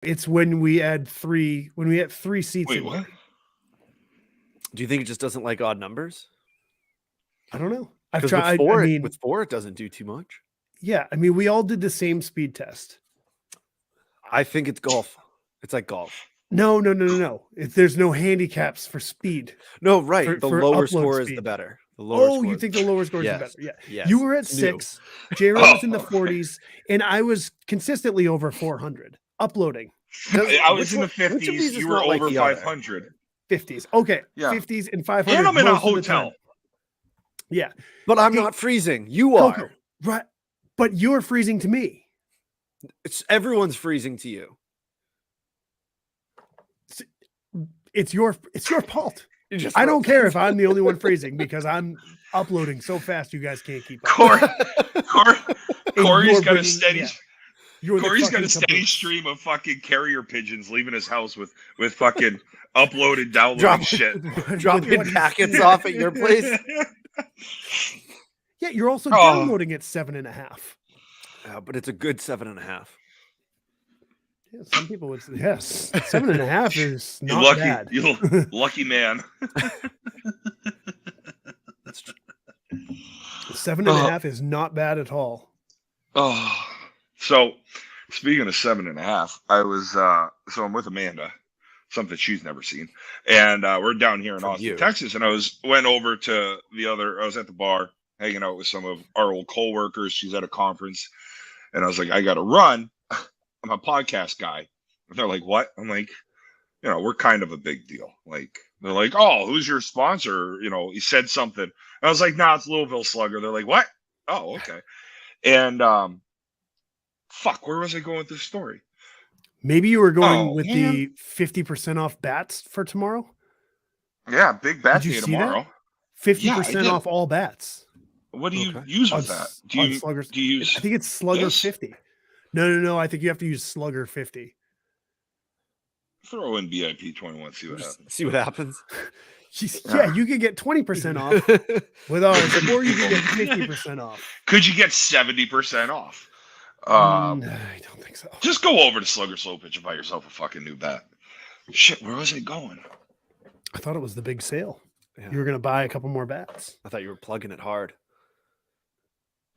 It's when we add three seats. Wait, what? Do you think it just doesn't like odd numbers? I don't know. I've Because tried. with four, it doesn't do too much. Yeah. I mean, we all did the same speed test. I think it's golf. It's like golf. No. There's no handicaps for speed. No, right. The for lower upload score is speed. the better. The lower you think the lower score is the Yes. better? Yeah. Yes. You were at It's new. 6. J-Ro was in the 40s, and I was consistently over 400 uploading. I was in the which of these 50s. is You were not like over the other? 500. 50s. Okay. Yeah. 50s and 500. And I'm in a most of the hotel. time. Yeah. But I'm not freezing. You are. Coco, right. But you're freezing to me. Everyone's freezing to you. It's your fault. You just I don't care if I'm the only one freezing because I'm uploading so fast you guys can't keep up. Corey's you're got a bringing- steady. yeah. You're the Corey's got fucking a steady caboose. stream of fucking carrier pigeons leaving his house with fucking uploaded, downloading shit. dropping packets off at your place. Yeah, you're also downloading at 7.5. But it's a good 7.5. Yeah, some people would say, yes, 7.5 is You not lucky, bad. you lucky man. That's true. 7.5 is not bad at all. Oh, so speaking of 7.5, I was so I'm with Amanda, something she's never seen, and we're down here in Austin, Texas, and I went over to I was at the bar hanging out with some of our old coworkers. She's at a conference, and I was like, I got to run. I'm a podcast guy. And they're like, what? I'm like, we're kind of a big deal. Like, they're like, oh, who's your sponsor? He said something. And I was like, nah, it's Louisville Slugger. They're like, what? Oh, okay. And fuck, where was I going with this story? Maybe you were going with the 50% off bats for tomorrow? Yeah, big bat day That? tomorrow. 50% off all bats. What do you use with that? Do you use? I think it's Slugger 50. No. I think you have to use Slugger 50. Throw in BIP 21. See what happens. Yeah, you could get 20% off with ours, or you can get 50% off. Could you get 70% off? I don't think so. Just go over to Slugger Slow Pitch and buy yourself a fucking new bat. Shit, where was I going? I thought it was the big sale. Yeah. You were going to buy a couple more bats. I thought you were plugging it hard.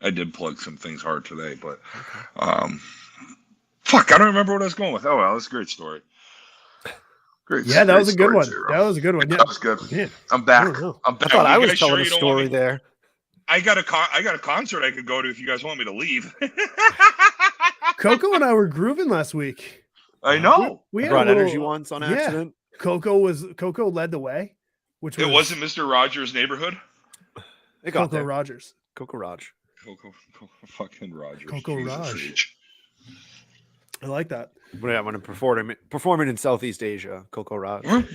I did plug some things hard today, but fuck, I don't remember what I was going with. Oh well, that's a great story. That was a good one. That was a good one. Yeah. That was good. Yeah. I'm back. I thought I was telling a story there. I got a concert I could go to if you guys want me to leave. Coco and I were grooving last week. I know. We brought energy once on accident. Coco led the way, which it wasn't Mr. Rogers' neighborhood. It got Coco there. Rogers. Coco Raj. Coco fucking Rogers. Coco Jesus Raj. H. I like that. When I'm performing in Southeast Asia, Coco Raj. Where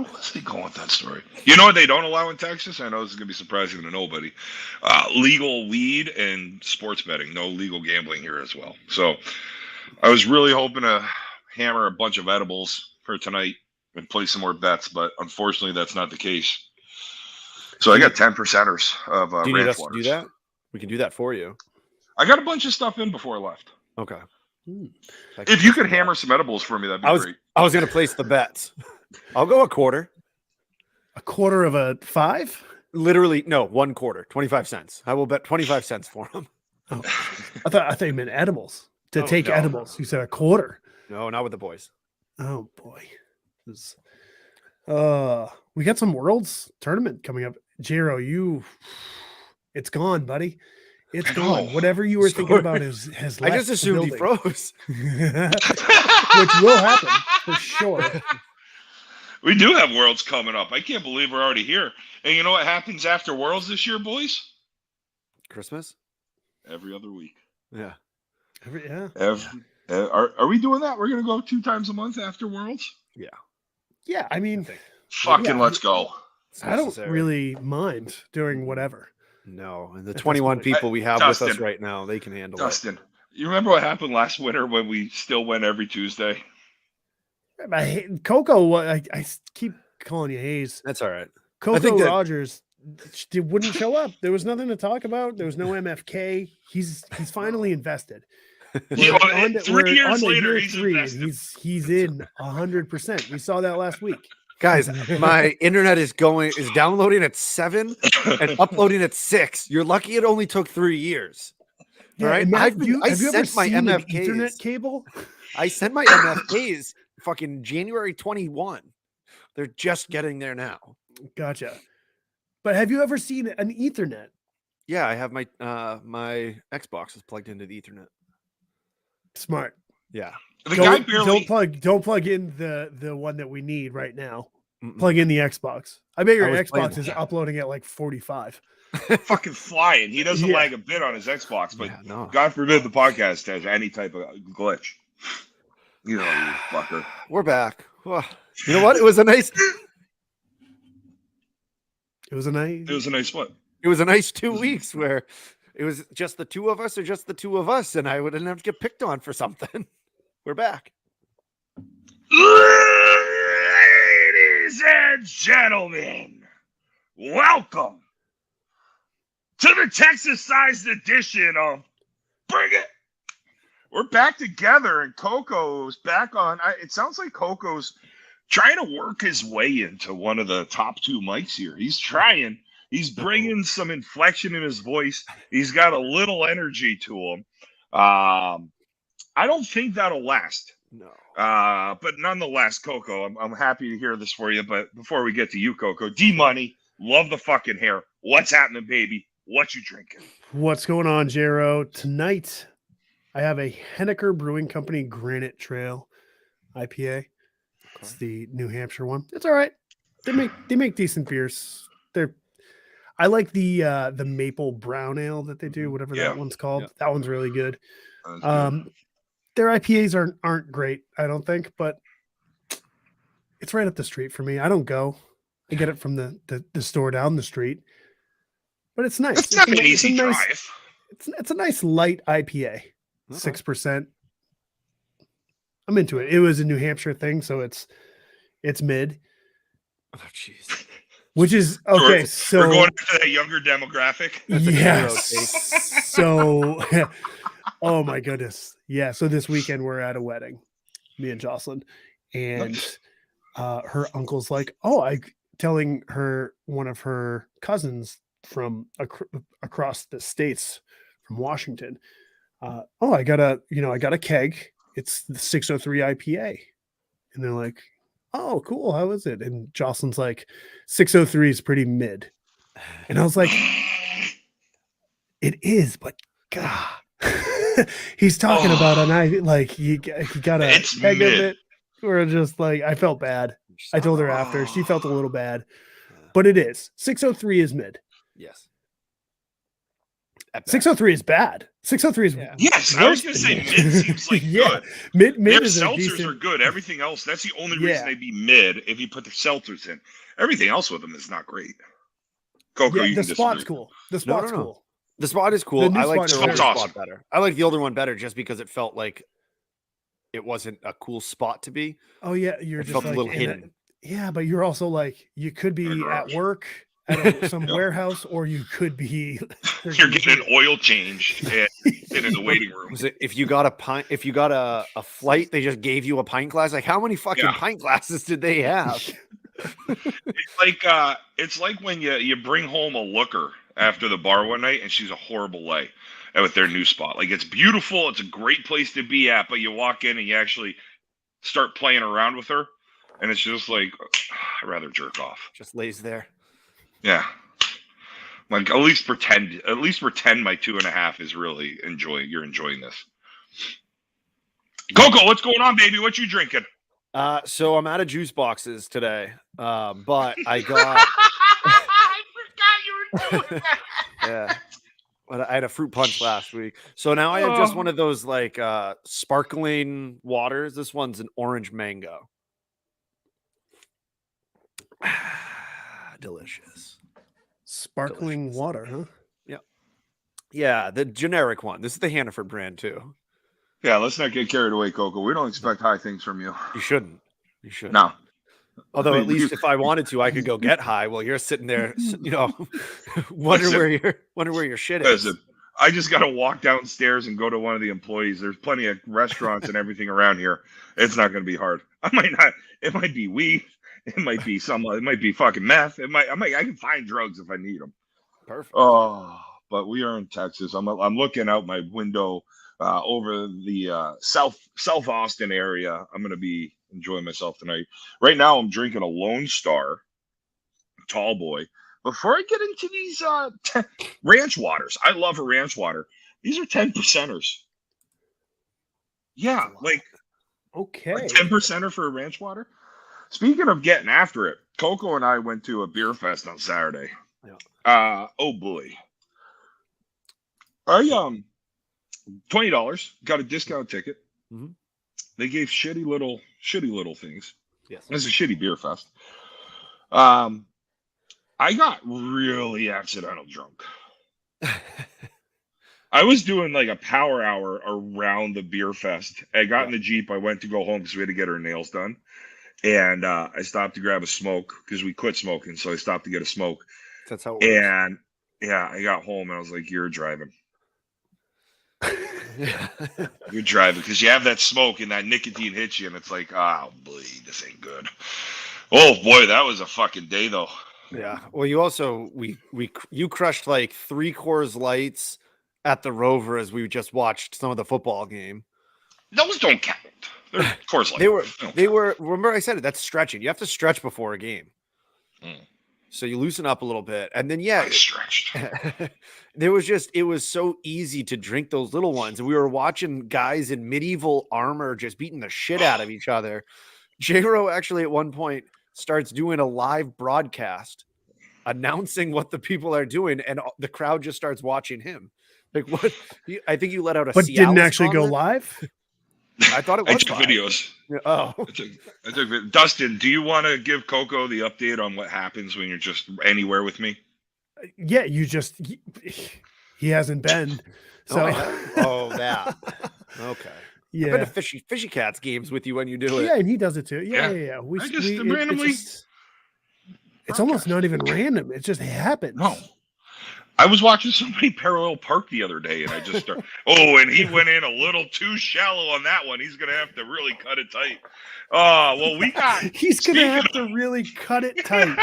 was he going with that story? You know what they don't allow in Texas? I know this is going to be surprising to nobody. Legal weed and sports betting. No legal gambling here as well. So I was really hoping to hammer a bunch of edibles for tonight and play some more bets, but unfortunately that's not the case. So I got 10%ers of do you need us ranch to do that? We can do that for you. I got a bunch of stuff in before I left. Okay. If you could hammer some edibles for me, that'd be great. I was going to place the bets. I'll go a quarter. A quarter of a 5? Literally, no, 1 quarter, 25 cents. I will bet 25 cents for them. Oh, I thought you meant edibles. Take edibles. You said a quarter. No, not with the boys. Oh boy. We got some Worlds tournament coming up. J-Ro, it's gone, buddy. It's gone. Whatever you were thinking about has left. I just assumed he froze. Which will happen for sure. We do have Worlds coming up. I can't believe we're already here. And you know what happens after Worlds this year, boys? Christmas? Every other week. Yeah. Are we doing that? We're going to go 2 times a month after Worlds? Yeah. Yeah, I mean. Let's go. I don't really mind doing whatever. No, and the 21 people we have with us right now, they can handle it. Dustin, you remember what happened last winter when we still went every Tuesday? Coco, I keep calling you Hayes. That's all right. Coco Rogers wouldn't show up. There was nothing to talk about. There was no MFK. He's finally invested. Yeah, 3 years on to later, year he's 3, invested. and he's in 100%. We saw that last week. Guys, my internet is downloading at 7 and uploading at 6. You're lucky it only took 3 years. Yeah, right? Matt, have you ever sent my seen MFKs? Ethernet cable? I sent my MFKs fucking January 21. They're just getting there now. Gotcha. But have you ever seen an Ethernet? Yeah, I have my my Xbox is plugged into the Ethernet. Smart. Yeah. Don't plug in the one that we need right now. Plug in the Xbox. I bet your Xbox is uploading at like 45. Fucking flying. He doesn't lag a bit on his Xbox, but God forbid the podcast has any type of glitch. You know, you fucker. We're back. Well, you know what? It was a nice. It was a nice what? It was a nice 2 weeks where it was just the two of us or just the two of us, and I wouldn't have to get picked on for something. We're back. Ladies and gentlemen, welcome to the Texas-sized edition of Bring It. We're back together, and Coco's back on. It sounds like Coco's trying to work his way into one of the top 2 mics here. He's trying. He's bringing some inflection in his voice. He's got a little energy to him. I don't think that'll last. No. But nonetheless, Coco, I'm happy to hear this for you. But before we get to you, Coco, D-Money, love the fucking hair. What's happening, baby? What you drinking? What's going on, Jero? Tonight, I have a Henniker Brewing Company Granite Trail IPA. Okay. It's the New Hampshire one. It's all right. They make decent beers. I like the maple brown ale that they do, whatever that one's called. Yeah. That one's really good. Their IPAs aren't great, I don't think, but it's right up the street for me. I don't go. I get it from the store down the street. But it's nice. It's not an easy drive. It's a nice light IPA. 6%. I'm into it. It was a New Hampshire thing, so it's mid. Oh jeez. Which is okay. So we're going into that younger demographic. Yes. So, oh my goodness. Yeah. So this weekend we're at a wedding, me and Jocelyn, and her uncle's like, telling her one of her cousins from across the states from Washington. I got a keg. It's the 603 IPA, and they're like, oh, cool. How is it? And Jocelyn's like, 603 is pretty mid. And I was like, it is, but God, he's talking about you got a keg of it. We're just like, I felt bad. I told her after. She felt a little bad, but it is. 603 is mid. Yes. 603 is bad. 603 is yes. I was going to say mid seems like good. Mid their is seltzers are good. Everything else, that's the only reason they'd be mid if you put the seltzers in. Everything else with them is not great. Coco, you the spot's cool. The spot's cool. The spot is cool. I like the older spot better. I like the older one better just because it felt like it wasn't a cool spot to be. Oh yeah, it felt a little hidden. But you're also like you could be at work at some warehouse, or you could be you're getting an oil change and sit in the waiting room. If you got a flight, they just gave you a pint glass. Like how many fucking pint glasses did they have? It's like when you bring home a looker after the bar one night and she's a horrible lay with their new spot. Like it's beautiful, it's a great place to be at, but you walk in and you actually start playing around with her, and it's just like I'd rather jerk off. Just lays there. Yeah. Like at least pretend my 2.5 is really you're enjoying this. Coco, what's going on, baby? What you drinking? So I'm out of juice boxes today. But I got I forgot you were doing that. Yeah. But I had a fruit punch last week. So now I have just one of those like sparkling waters. This one's an orange mango. Delicious. Sparkling water, huh? Yeah. Yeah, the generic one. This is the Hannaford brand too. Yeah, let's not get carried away, Coco. We don't expect high things from you. You shouldn't. You shouldn't. No. Although at least if I wanted to, I could go get high while you're sitting there, wonder where your shit is. I just got to walk downstairs and go to one of the employees. There's plenty of restaurants and everything around here. It's not going to be hard. I might not. It might be weed. It might be some. It might be fucking meth. I can find drugs if I need them. Perfect. Oh, but we are in Texas. I'm looking out my window over the South Austin area. I'm going to be enjoying myself tonight. Right now, I'm drinking a Lone Star Tall Boy. Before I get into these ranch waters, I love a ranch water. These are 10%ers. Yeah, like okay, 10%er for a ranch water. Speaking of getting after it, Coco and I went to a beer fest on Saturday. Yeah. Oh boy. I $20, got a discount ticket. Mm-hmm. They gave shitty little things. Yes. It's a shitty beer fest. I got really accidental drunk. I was doing like a power hour around the beer fest. I got in the Jeep. I went to go home because we had to get our nails done. And I stopped to grab a smoke because we quit smoking. So I stopped to get a smoke. That's how it works. And yeah, I got home and I was like, you're driving. You're driving because you have that smoke and that nicotine hits you. And it's like, oh, boy, this ain't good. Oh, boy, that was a fucking day, though. Yeah. Well, you also you crushed like 3 Coors Lights at the Rover as we just watched some of the football game. Those don't count. They're of course like they were. Remember, I said it. That's stretching. You have to stretch before a game, so you loosen up a little bit, and then I stretched. It was so easy to drink those little ones, and we were watching guys in medieval armor just beating the shit out of each other. J-Ro actually at one point starts doing a live broadcast announcing what the people are doing, and the crowd just starts watching him. Like what? I think you let out a. But didn't actually go live. I thought it was. I took live. videos. Oh, I took. Dustin, do you want to give Coco the update on what happens when you're just anywhere with me? Yeah, he hasn't been. So that. Okay. Yeah. I've been to Fishy Cats games with you when you do it. Yeah, and he does it too. Yeah. It's almost not even random. It just happens. No. I was watching somebody parallel park the other day, and I just started. Oh, and he went in a little too shallow on that one. He's gonna have to really cut it tight. Oh, well, we got. He's gonna have to really cut it tight.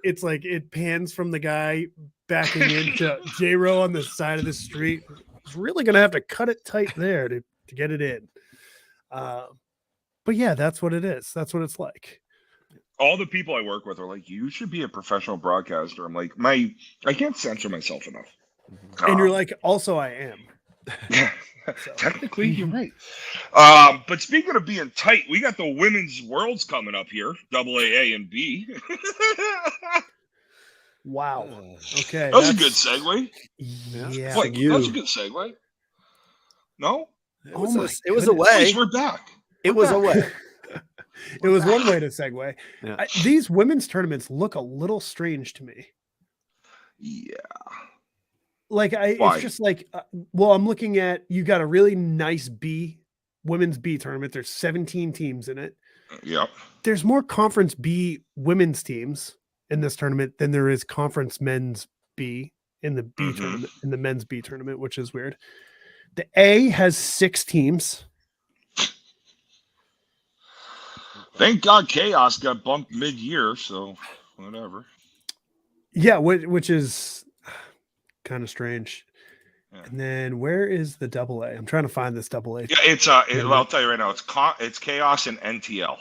It's like it pans from the guy backing into J-Ro on the side of the street. He's really gonna have to cut it tight there to get it in. But yeah, that's what it is. That's what it's like. All the people I work with are like, you should be a professional broadcaster. I'm like, I can't censor myself enough. And you're like, also I am. Yeah, technically you're right. But speaking of being tight, we got the women's worlds coming up here, AA and B. Wow. Okay. That was a good segue. Yeah. What, that was a good segue. No? It was a way. We're back. It was a way. It was one way to segue. Yeah. These women's tournaments look a little strange to me. Yeah. Like it's just like, I'm looking at, you got a really nice women's B tournament. There's 17 teams in it. Yep. There's more conference B women's teams in this tournament than there is conference men's B in the B tournament, in the men's B tournament, which is weird. The A has 6 teams. Thank God Chaos got bumped mid-year, so whatever. Yeah, which is kind of strange. Yeah. And then where is the AA? I'm trying to find this AA. Yeah, it's I'll tell you right now, it's Chaos and NTL.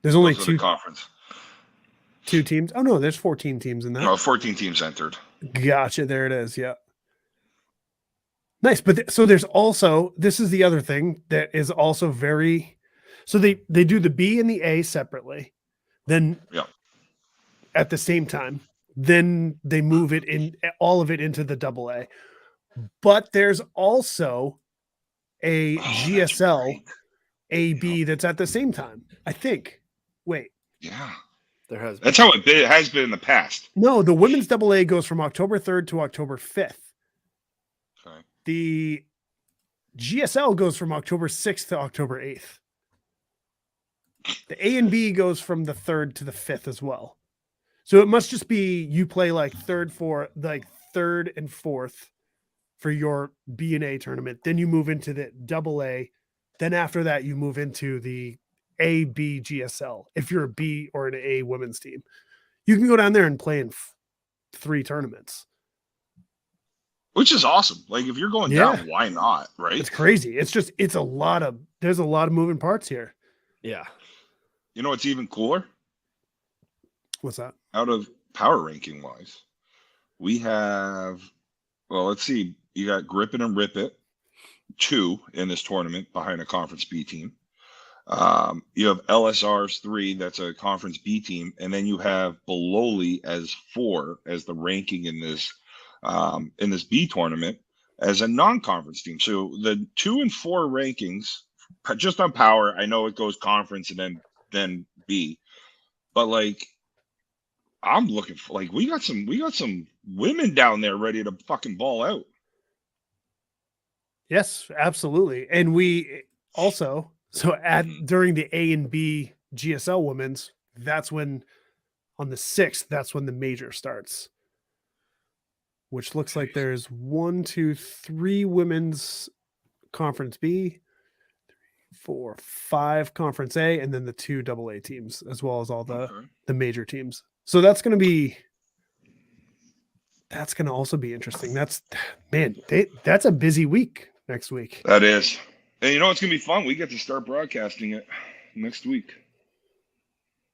There's only Those are 2 the conference. 2 teams. Oh no, there's 14 teams in that. No, 14 teams entered. Gotcha. There it is. Yeah. Nice. But so there's also, this is the other thing that is also very. So they do the B and the A separately, then at the same time, then they move it in all of it into the AA. But there's also a GSL AB that's at the same time, I think. Wait. Yeah. There has been. That's how it has been in the past. No, the women's AA goes from October 3rd to October 5th. Okay. The GSL goes from October 6th to October 8th. The A and B goes from the 3rd to the 5th as well. So it must just be you play like third and fourth for your B and A tournament. Then you move into the double A. Then after that, you move into the A, B, GSL. If you're a B or an A women's team, you can go down there and play in 3 tournaments. Which is awesome. Like if you're going down, why not? Right? It's crazy. There's a lot of moving parts here. Yeah. You know what's even cooler? What's that? Out of power ranking wise, we have, well, let's see. You got Grip It and Rip It, 2 in this tournament behind a Conference B team. You have LSR's 3, that's a Conference B team, and then you have Bololi as 4 as the ranking in this B tournament as a non-conference team. So the 2 and 4 rankings, just on power, I know it goes conference and then B, but like I'm looking for, like, we got some women down there ready to fucking ball out. Yes, absolutely. And we also, during the A and B GSL women's, that's when on the 6th, that's when the major starts, which looks like there's 1, 2, 3 women's Conference B, 3, 4, 5 Conference A, and then the 2 AA teams, as well as all the major teams. So that's going to also be interesting. That's a busy week next week. That is. And you know it's going to be fun? We get to start broadcasting it next week.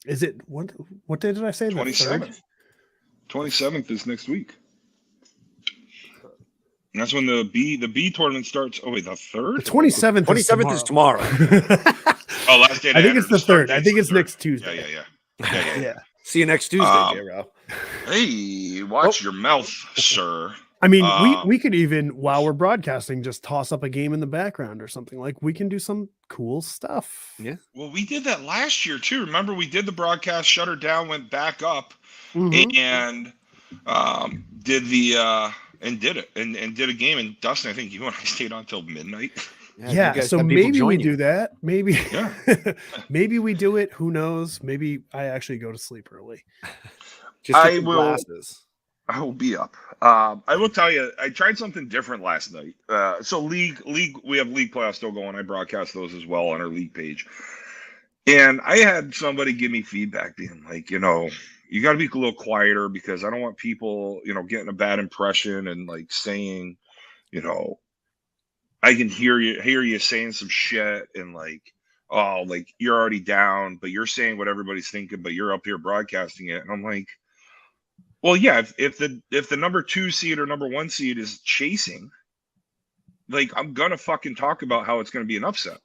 Is it what day did I say? 27th. 27th is next week. And that's when the B tournament starts. Oh wait, the 3rd? The 27th. 27th is tomorrow. Oh, last day. I think it's the 3rd. I think it's next Tuesday. Yeah. See you next Tuesday, J-Ro. Hey, watch your mouth, sir. I mean, we could even, while we're broadcasting, just toss up a game in the background or something. Like, we can do some cool stuff. Yeah. Well, we did that last year too. Remember, we did the broadcast, shut her down, went back up, and did it and did a game. And Dustin, I think you and I stayed on till midnight. Yeah, so maybe we do that. Maybe, maybe we do it. Who knows? Maybe I actually go to sleep early. I will be up. I will tell you, I tried something different last night. So league, we have league playoffs still going. I broadcast those as well on our league page. And I had somebody give me feedback being like, you got to be a little quieter because I don't want people, getting a bad impression and like saying, I can hear you saying some shit and like, oh, like you're already down, but you're saying what everybody's thinking, but you're up here broadcasting it. And I'm like, well, yeah, if the number 2 seed or number 1 seed is chasing, like I'm gonna fucking talk about how it's gonna be an upset.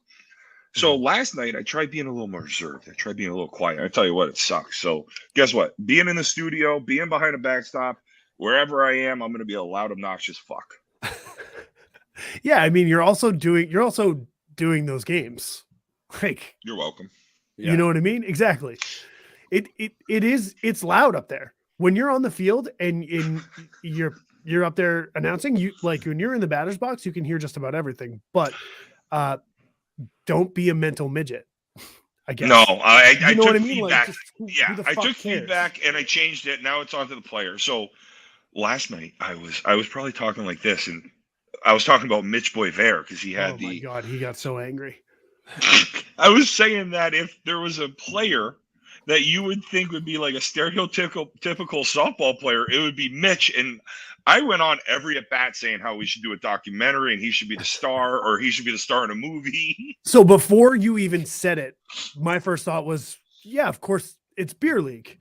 So last night I tried being a little more reserved. I tried being a little quiet. I tell you what, it sucks. So guess what? Being in the studio, being behind a backstop, wherever I am, I'm gonna be a loud, obnoxious fuck. Yeah, I mean, you're also doing those games. Like, you're welcome. Yeah. You know what I mean? Exactly. It's loud up there. When you're on the field and you're up there announcing, you like when you're in the batter's box, you can hear just about everything. But don't be a mental midget. I guess. No, I took feedback. Like, I took feedback and I changed it. Now it's on to the player. So last night I was probably talking like this, and I was talking about Mitch Boisvert because he had my God, he got so angry. I was saying that if there was a player that you would think would be like a stereotypical softball player, it would be Mitch. And I went on every at bat saying how we should do a documentary and he should be the star or he should be the star in a movie. So before you even said it, my first thought was, yeah, of course it's beer league.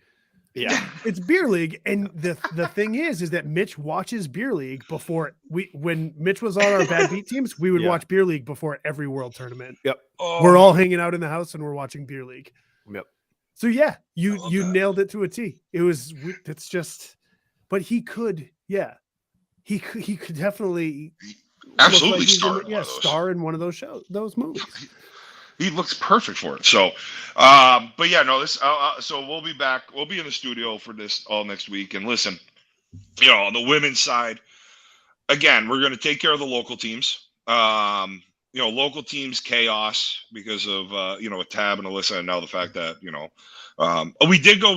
Yeah, it's beer league. And the thing is that Mitch watches beer league before when Mitch was on our bad beat teams, we would watch beer league before every world tournament. Yep. We're all hanging out in the house and we're watching beer league. Yep. So yeah, you nailed it to a T. It's just, but he could definitely absolutely like star in one of those movies. He looks perfect for it. So, but yeah, no, this. So we'll be back. We'll be in the studio for this all next week. And listen, on the women's side, again, we're going to take care of the local teams. local teams chaos because of with Tab and Alyssa, and now the fact that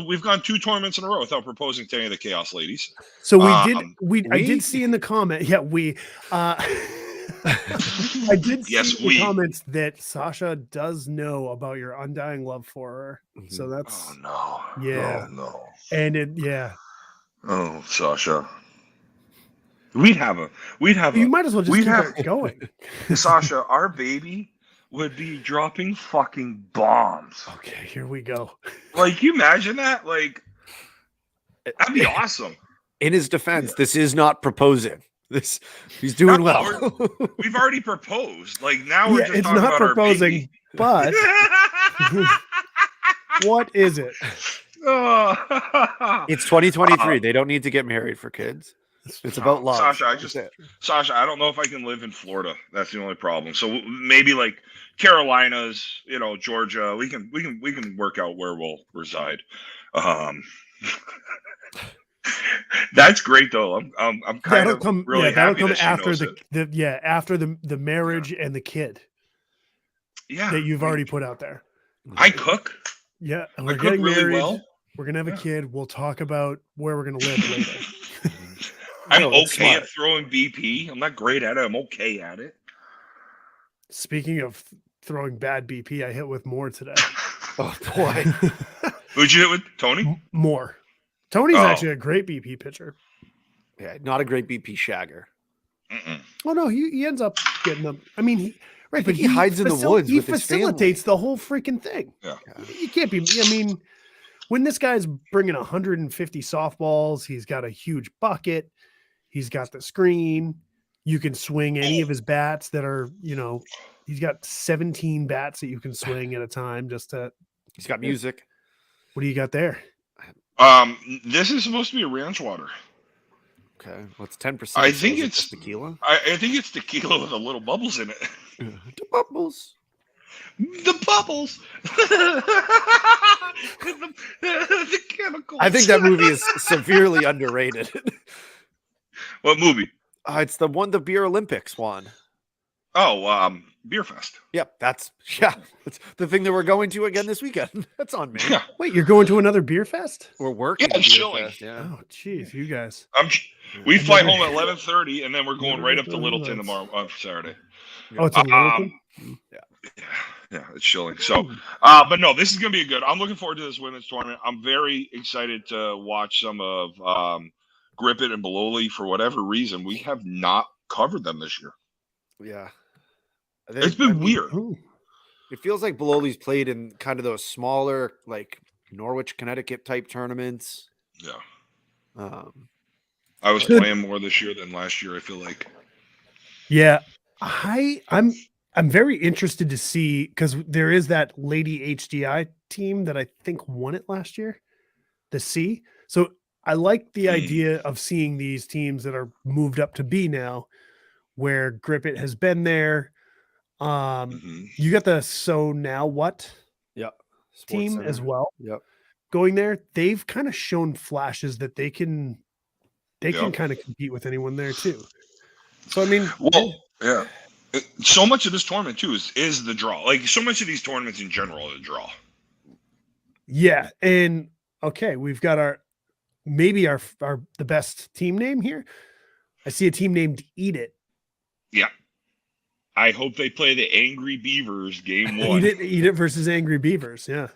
we've gone 2 tournaments in a row without proposing to any of the chaos ladies. So I did see in the comment. Yeah, I did see in the comments that Sasha does know about your undying love for her. So that's yeah. Oh no. And Oh, Sasha. We'd have you might as well just keep it going. Sasha, our baby would be dropping fucking bombs. Okay, here we go. Like, you imagine that? Like, that'd be awesome. In his defense, this is not proposing. He's doing well. We've already proposed. Like, now we're just it's talking not about proposing, but what is it? It's 2023. They don't need to get married for kids. It's about love. Sasha, I don't know if I can live in Florida. That's the only problem. So maybe like Carolinas, Georgia. We can work out where we'll reside. That's great though. I'm kind of really happy that after after the marriage and the kid. Yeah, that you've already put out there. I cook. Yeah, and we're getting married. Well. We're gonna have a kid. We'll talk about where we're gonna live later. I'm okay at throwing BP. I'm not great at it. I'm okay at it. Speaking of throwing bad BP, I hit with Moore today. Oh boy. Who'd you hit with? Tony? Moore. Tony's actually a great BP pitcher. Yeah, not a great BP shagger. Oh no, he ends up getting them. I mean, but he hides in the woods. He facilitates the whole freaking thing. Yeah. You can't be. I mean, when this guy's bringing 150 softballs, he's got a huge bucket. He's got the screen. You can swing any of his bats that are, he's got 17 bats that you can swing at a time. He's got music. What do you got there? This is supposed to be a ranch water. Okay. Well, it's 10%. I think it's tequila. I think it's tequila with a little bubbles in it. The bubbles. The bubbles. the chemicals. I think that movie is severely underrated. What movie? It's the Beer Olympics one. Oh, Beer Fest. Yep, that's the thing that we're going to again this weekend. That's on me. Yeah. Wait, you're going to another beer fest? We're working. Yeah, it's chilling. Fest, yeah. Oh, jeez, you guys. We fly home at 11:30, and then we're going right up to Littleton tomorrow on Saturday. Oh, it's in Littleton? Yeah, it's chilling. So, but no, this is gonna be good. I'm looking forward to this women's tournament. I'm very excited to watch some of Grip It and Bololi. For whatever reason, we have not covered them this year. Yeah. It's been weird. It feels like Bololi's played in kind of those smaller, like Norwich, Connecticut type tournaments. Yeah. I was playing more this year than last year, I feel like. Yeah. I'm very interested to see, because there is that Lady HDI team that I think won it last year, the C. So I like the idea of seeing these teams that are moved up to B now, where Grip It has been there. You got the So Now What team as well. Yep. Going there, they've kind of shown flashes that they can kind of compete with anyone there too. So I mean, yeah. So much of this tournament too is the draw. Like so much of these tournaments in general are the draw. Yeah, and okay, we've got the best team name here. I see a team named Eat It. Yeah. I hope they play the Angry Beavers game 1. Eat It versus Angry Beavers, yeah.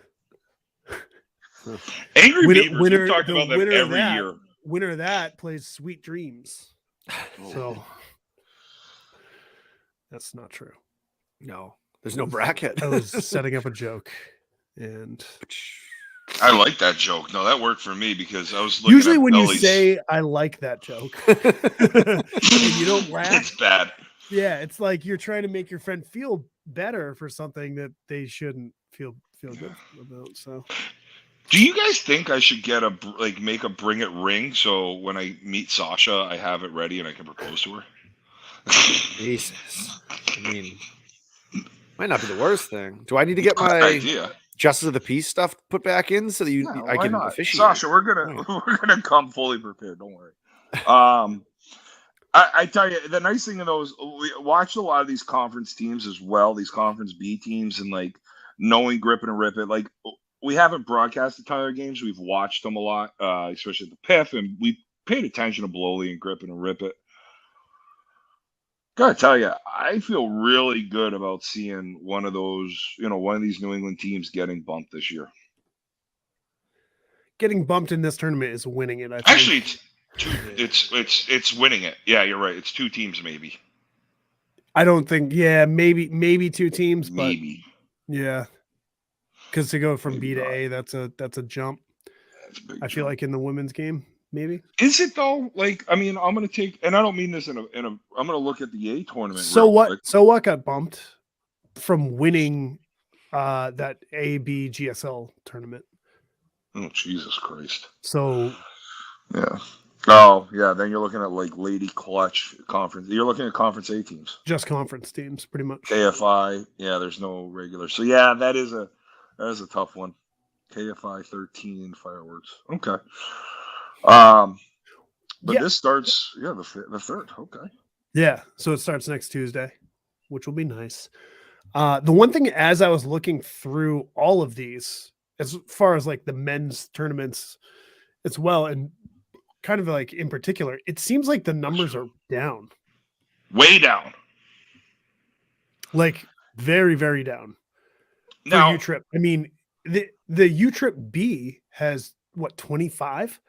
Angry Beavers, we've talked about them every year. Winner of that plays Sweet Dreams. So that's not true. No, there's no bracket. I was setting up a joke, and I like that joke. No, that worked for me because I was looking usually at when bellies. You say I like that joke, and you don't laugh. It's bad. Yeah, it's like you're trying to make your friend feel better for something that they shouldn't feel good about. So, do you guys think I should make a bring it ring so when I meet Sasha, I have it ready and I can propose to her? Jesus, I mean, might not be the worst thing. Do I need to get my idea Justice of the Peace stuff put back in so that I can officiate? Sasha, we're gonna come fully prepared. Don't worry. I tell you, the nice thing of those, we watched a lot of these conference teams as well, these conference B teams, and like knowing Grip and Rip It. Like we haven't broadcast a ton of their games. We've watched them a lot, especially at the PIF, and we paid attention to Bloley and Grip and Rip It. Gotta tell you, I feel really good about seeing one of those, one of these New England teams getting bumped this year. Getting bumped in this tournament is winning it, I think. Actually, it's winning it. Yeah, you're right. It's 2 teams, maybe. I don't think. Yeah, maybe 2 teams, but Maybe. yeah, because to go from Maybe B to not. A, that's a jump. That's a big I feel jump. like in the women's game, maybe. Is it though? Like, I mean, I'm gonna take, and I don't mean this in a. I'm gonna look at the A tournament. So real what? quick. So what got bumped from winning that AB GSL tournament? Oh, Jesus Christ. So Yeah. Oh, yeah. Then you're looking at like Lady Clutch Conference. You're looking at Conference A teams. just conference teams, pretty much. KFI. Yeah, there's no regular. So yeah, that is a tough one. KFI 13 fireworks. Okay. But Yeah. this starts the 3rd. Okay. Yeah, so it starts next Tuesday, which will be nice. The one thing, as I was looking through all of these, as far as like the men's tournaments as well, and kind of like in particular, it seems like the numbers are down, Way down. like very, very down for Now, U-Trip. I mean, the U-Trip B has what, 25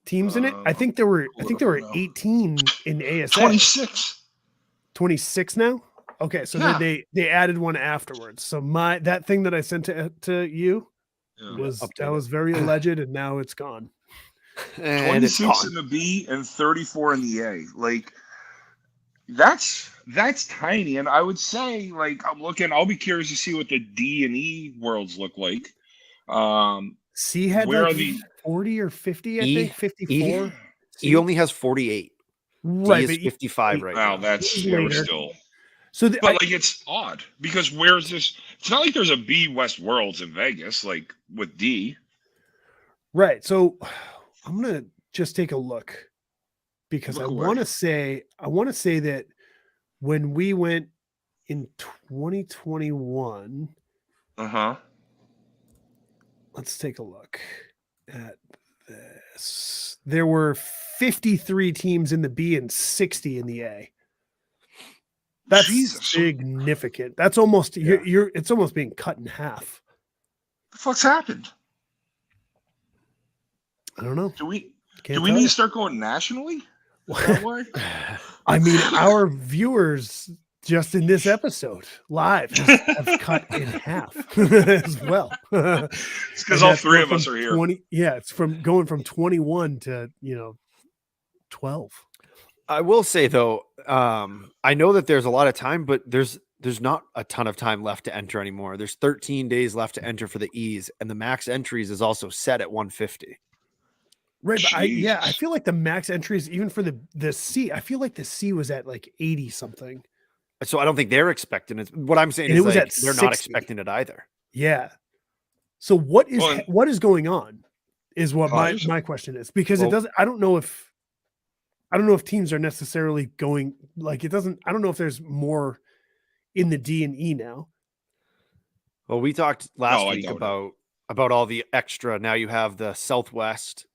teams in it? I think there were 18 in ASA. 26. 26 now. Okay, so Yeah. then they added one afterwards. So that thing that I sent to you Yeah. was very alleged, and now it's gone. And it's 26 gone. in the B and 34 in the A. Like that's tiny. And I would say, like, I'll be curious to see what the D and E worlds look like. C had Where like are the 40 or 50, I E- think 54. He only has 48. Right, He is but 55 right wow, now. that's Later. still. So But like it's odd because where's this? It's not like there's a B West Worlds in Vegas, like with D. right. So I'm gonna just take a look because Look I away. want to say that when we went in 2021, Uh-huh. let's take a look at this. There were 53 teams in the B and 60 in the A. That's Jesus. significant. That's almost Yeah. it's almost being cut in half. The fuck's happened? I don't know. Do we Can't need tell to you. start going nationally? That way? I mean, our viewers just in this episode live have cut in half as well. It's because all 3 of us are here. It's from going from 21 to 12. I will say though, I know that there's a lot of time, but there's not a ton of time left to enter anymore. There's 13 days left to enter for the E's, and the max entries is also set at 150. Right, but I Jesus. feel like the max entries, even for the C, I feel like the C was at like 80 something. So I don't think they're expecting it. What I'm saying And is it was like, at they're not 60. expecting it either. Yeah. So what Well, is going on? Is what there's my question is, because Well- it doesn't. I don't know if teams are necessarily going like it doesn't. I don't know if there's more in the D and E now. Well, we talked last No, I week doubt it. about all the extra. Now you have the Southwest.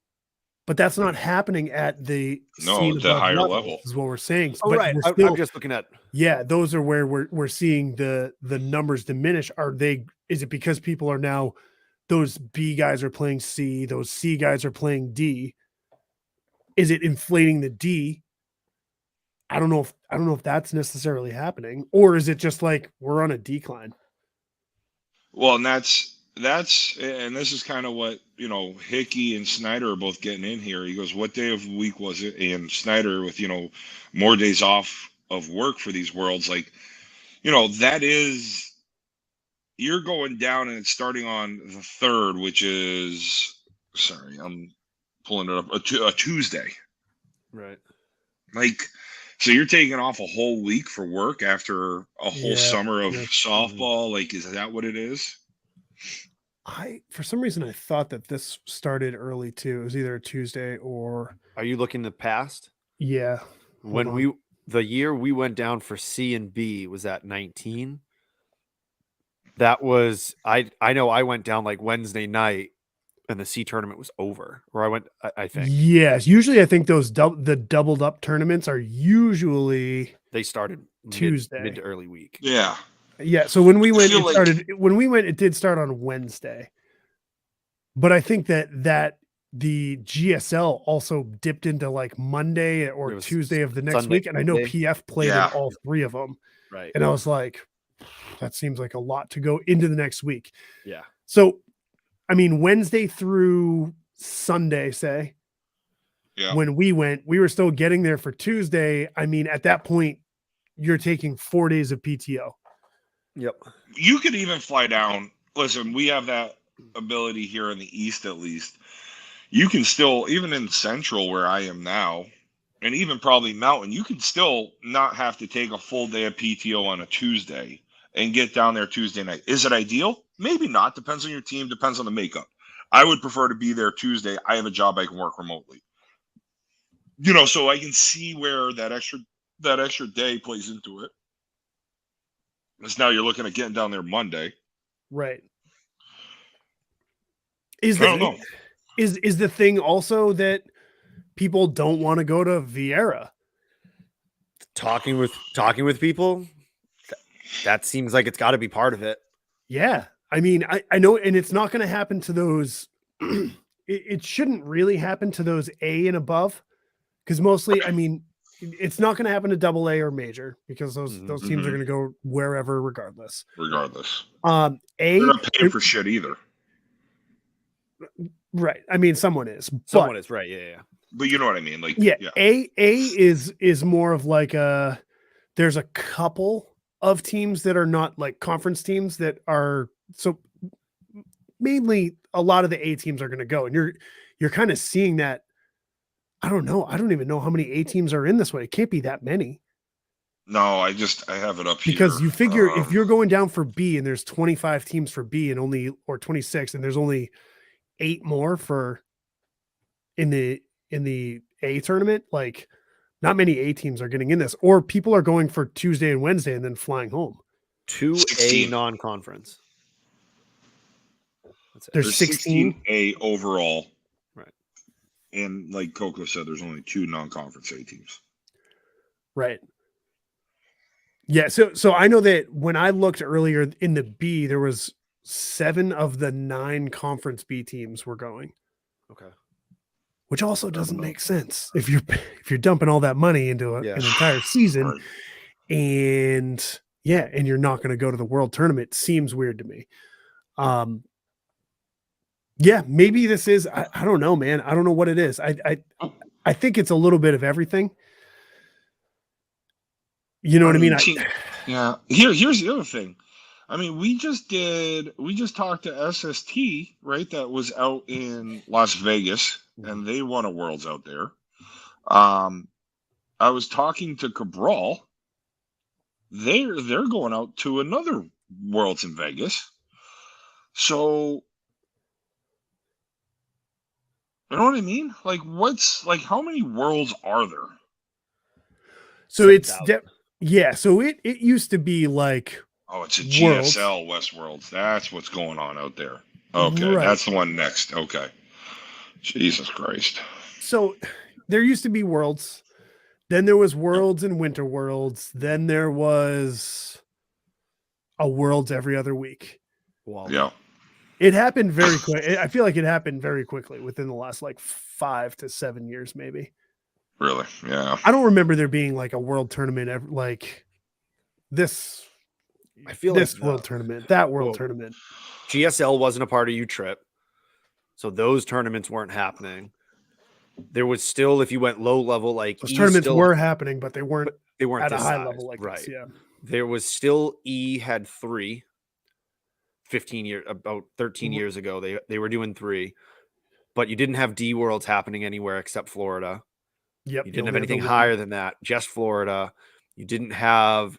But that's not happening at the No, C the above higher levels, level. is what we're saying. Oh, But right. we're I'm still, just looking at. yeah, those are where we're seeing the numbers diminish. Is it because people are now, those B guys are playing C, those C guys are playing D? Is it inflating the D? I don't know if that's necessarily happening, or is it just like we're on a decline? Well, and and this is kind of what, Hickey and Snyder are both getting in here. He goes, what day of the week was it? And Snyder with, more days off of work for these worlds, like, that is, you're going down and it's starting on the 3rd, which is, sorry, I'm pulling it up, a Tuesday. Right. Like, so you're taking off a whole week for work after a whole Yeah, summer of that's- softball. Like, is that what it is? For some reason I thought that this started early too. It was either a Tuesday or Are you looking the past? yeah. The year we went down for C and B was at 19. That was I know I went down like Wednesday night and the C tournament was over. Or I think. Yes, usually I think those the doubled up tournaments are usually they started Tuesday, mid to early week. Yeah. Yeah, so when we went, it did start on Wednesday. But I think that the GSL also dipped into like Monday or Tuesday of the next week. And I know PF played in all three of them. Right. And I was like, that seems like a lot to go into the next week. Yeah. So, I mean, Wednesday through Sunday, say, when we went, we were still getting there for Tuesday. I mean, at that point, you're taking 4 days of PTO. Yep. You could even fly down. Listen, we have that ability here in the East, at least. You can still, even in Central where I am now, and even probably Mountain, you can still not have to take a full day of PTO on a Tuesday and get down there Tuesday night. Is it ideal? Maybe not. Depends on your team. Depends on the makeup. I would prefer to be there Tuesday. I have a job I can work remotely. So I can see where that extra day plays into it. Because now you're looking at getting down there Monday. Right. I don't know. Is the thing also that people don't want to go to Vieira? Talking with people, that seems like it's got to be part of it. Yeah. I mean, I know, and it's not going to happen to those. It shouldn't really happen to those A and above, because mostly, I mean, it's not going to happen to double A or major, because those teams are going to go wherever regardless. A, they're not paying for shit either. Right. I mean, someone is. Someone is, right. Yeah. But you know what I mean? Like, A is more of like there's a couple of teams that are not like conference teams that are, so mainly a lot of the A teams are going to go, and you're kind of seeing that. I don't know. I don't even know how many A teams are in this one. It can't be that many. No, I have it up here. Because you figure if you're going down for B and there's 25 teams for B or 26, and there's only 8 more for in the A tournament, like not many A teams are getting in this, or people are going for Tuesday and Wednesday and then flying home. 2A non-conference. There's 16 A overall. Right. And like Coco said, there's only 2 non-conference A teams. Right. Yeah. So I know that when I looked earlier in the B, there was 7 of the 9 conference B teams were going. Okay. Which also doesn't make sense if you're dumping all that money into an entire season, and you're not going to go to the world tournament. Seems weird to me. Maybe this is. I don't know, man. I don't know what it is. I think it's a little bit of everything. You know what I mean? Here's the other thing. I mean, we just talked to SST, right? That was out in Las Vegas, and they won a Worlds out there. I was talking to Cabral. They're going out to another Worlds in Vegas. So, you know what I mean? Like, how many Worlds are there? So it's so it used to be like. Oh, it's a GSL West Worlds. That's what's going on out there. Okay, that's the one next. Okay. Jesus Christ. So there used to be Worlds. Then there was Worlds and Winter Worlds. Then there was a Worlds every other week. Wow. Yeah. It happened very quick. I feel like it happened very quickly within the last like 5 to 7 years, maybe. Really? Yeah. I don't remember there being like a world tournament like this. I feel this like world tournament, that world tournament. GSL wasn't a part of U-Trip, so those tournaments weren't happening. There was still, if you went low level, like those tournaments were happening, but they weren't at a high size, level like this. Yeah. There was still E had 3. 13 years ago, they were doing 3, but you didn't have D Worlds happening anywhere except Florida. Yep. You didn't have anything higher than that, just Florida. You didn't have.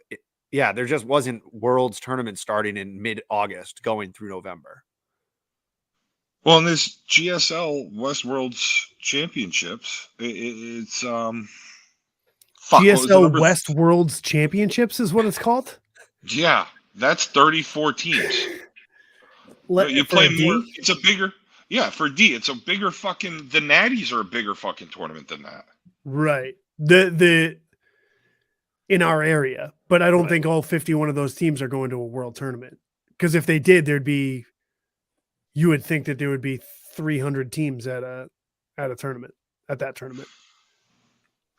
Yeah, there just wasn't Worlds tournament starting in mid-August going through November. Well, in this GSL West Worlds Championships, it's Fuck, what was the GSL number? West Worlds Championships is what it's called. Yeah, that's 34 teams. You For play a more. D? It's a bigger. Yeah, for D, it's a bigger fucking. The Natties are a bigger fucking tournament than that. Right. The in our area, but I don't think all 51 of those teams are going to a world tournament. Because if they did, you would think that there would be 300 teams at a tournament, at that tournament.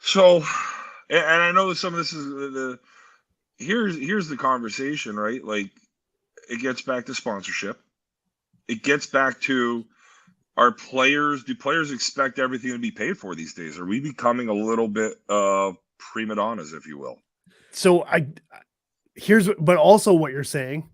So, and I know some of this is here's the conversation, right? Like, it gets back to sponsorship. It gets back to, do players expect everything to be paid for these days? Are we becoming a little bit of prima donnas, if you will? So but also what you're saying,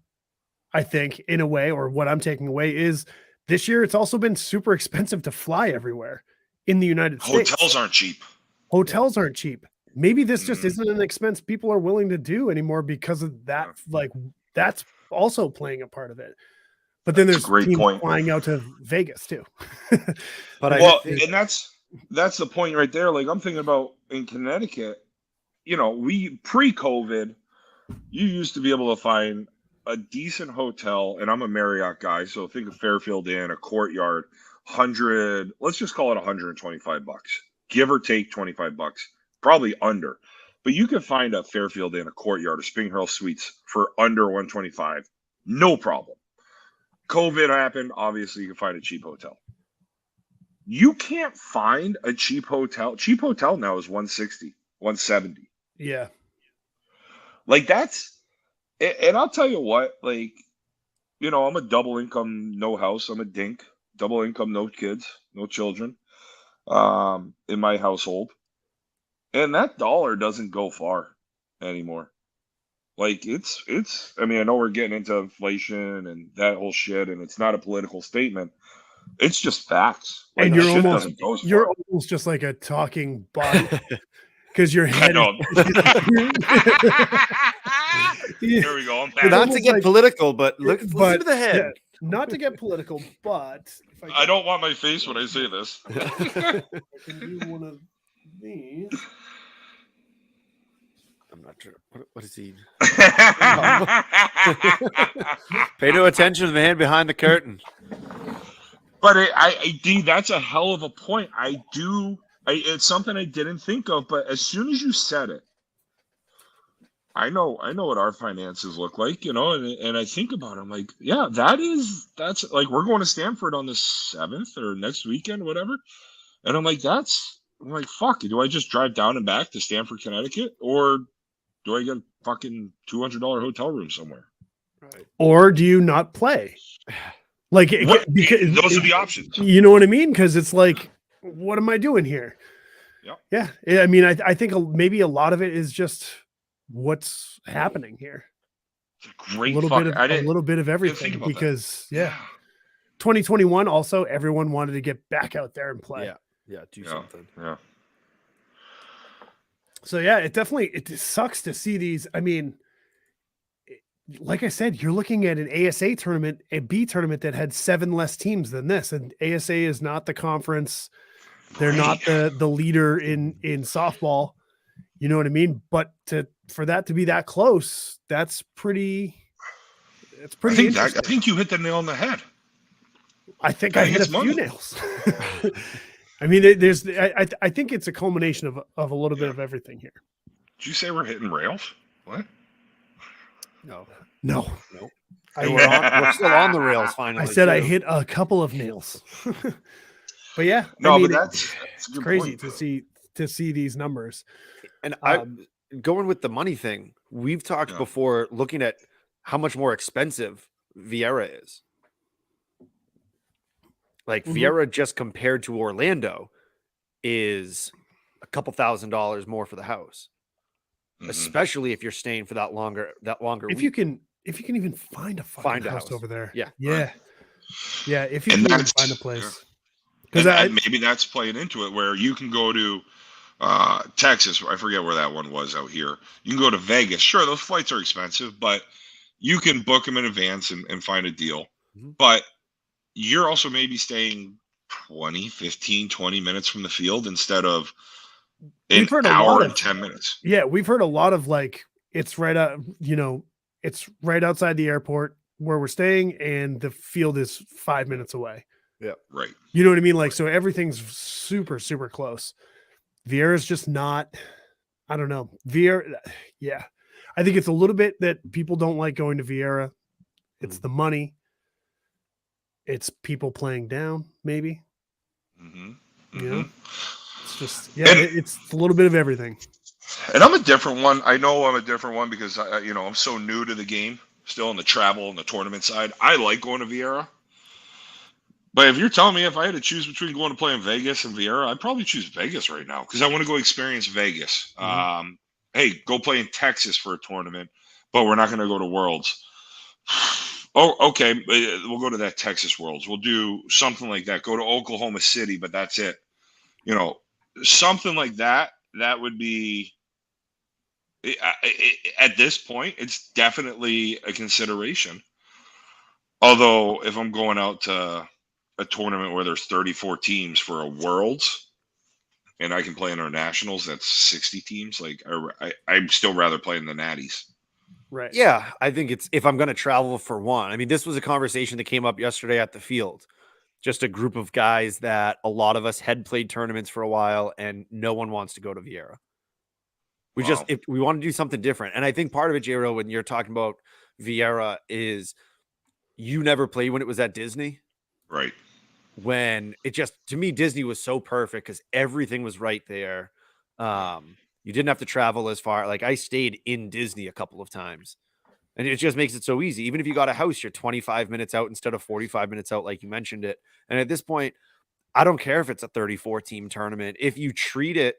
I think, in a way, or what I'm taking away, is this year it's also been super expensive to fly everywhere in the United States. Hotels aren't cheap. Hotels aren't cheap. Maybe this just isn't an expense people are willing to do anymore because of that. Like, that's also playing a part of it. But then there's teams flying out to Vegas too. But and that's the point right there. Like, I'm thinking about in Connecticut, we pre-COVID, you used to be able to find a decent hotel, and I'm a Marriott guy, so think of Fairfield Inn, a Courtyard, let's just call it $125, give or take $25, probably under. But you can find a Fairfield Inn, a Courtyard, a Spring Hill Suites for under 125, no problem. COVID happened, obviously you can find a cheap hotel. You can't find a cheap hotel. Cheap hotel now is 160, 170. Yeah. Like, and I'll tell you what, like, I'm a double income, no house. I'm a dink, double income, no kids, no children, in my household. And that dollar doesn't go far anymore. Like, I mean, I know we're getting into inflation and that whole shit, and it's not a political statement. It's just facts. Like, And you're almost just like a talking body. Because your head. Here we go. Not to get political, but listen to the head. Yeah, not to get political, but I don't want my face when I say this. I can do one of these. I'm not sure. What is he? Pay no attention to the man behind the curtain. But that's a hell of a point. It's something I didn't think of, but as soon as you said it, I know what our finances look like, and I think about it. I'm like, yeah, that's like, we're going to Stanford on the 7th or next weekend, whatever. And I'm like, fuck, do I just drive down and back to Stanford, Connecticut? Or do I get a fucking $200 hotel room somewhere? Right. Or do you not play? Like, because those are the options. You know what I mean? Because it's like, what am I doing here? Yep. Yeah. I mean, I think maybe a lot of it is just what's happening here. It's a great a little bit of everything, because 2021 also, everyone wanted to get back out there and play. Yeah, do something. Yeah. So yeah, it sucks to see these. I mean, like I said, you're looking at an ASA tournament, a B tournament that had 7 less teams than this, and ASA is not the conference. They're not the leader in softball. You know what I mean? But for that to be that close, that's pretty. It's pretty. I think you hit the nail on the head. I think I hit a few nails. I mean, I think it's a culmination of a little bit of everything here. Did you say we're hitting rails? What? No. We're still on the rails finally. I said I hit a couple of nails. But yeah, but that's it's crazy to see these numbers. And going with the money thing, we've talked before, looking at how much more expensive Vieira is. Like, Vieira, just compared to Orlando, is a couple $1,000s more for the house, especially if you're staying for that longer. If you can even find a house over there, yeah. If you can even find a place. And maybe that's playing into it, where you can go to Texas. I forget where that one was out here. You can go to Vegas. Sure, those flights are expensive, but you can book them in advance and find a deal. But you're also maybe staying 20 minutes from the field instead of an hour and 10 minutes. Yeah, we've heard a lot of like it's right out, it's right outside the airport where we're staying, and the field is 5 minutes away. Yeah, right. You know what I mean? Like, so everything's super, super close. Vieira's just not. I don't know. Vieira, yeah, I think it's a little bit that people don't like going to Vieira. It's the money. It's people playing down, maybe. You know, it's just it's a little bit of everything. And I'm a different one. I know I'm a different one because I'm so new to the game, still in the travel and the tournament side. I like going to Vieira, but if you're telling me if I had to choose between going to play in Vegas and Vieira, I'd probably choose Vegas right now because I want to go experience Vegas. Hey, go play in Texas for a tournament, but we're not going to go to Worlds. Oh, okay. We'll go to that Texas Worlds. We'll do something like that. Go to Oklahoma City, but that's it. Something like that. That would be, at this point, it's definitely a consideration. Although, if I'm going out to a tournament where there's 34 teams for a Worlds, and I can play internationals, that's 60 teams. Like, I'd still rather play in the Natties. Right. Yeah, I think it's if I'm going to travel for one. I mean, this was a conversation that came up yesterday at the field. Just a group of guys that a lot of us had played tournaments for a while, and no one wants to go to Vieira. We want to do something different. And I think part of it, J-Ro, when you're talking about Vieira, is you never played when it was at Disney. Right. When it just, to me, Disney was so perfect because everything was right there. You didn't have to travel as far. Like, I stayed in Disney a couple of times, and it just makes it so easy. Even if you got a house, you're 25 minutes out instead of 45 minutes out, like you mentioned it. And at this point, I don't care if it's a 34 team tournament. If you treat it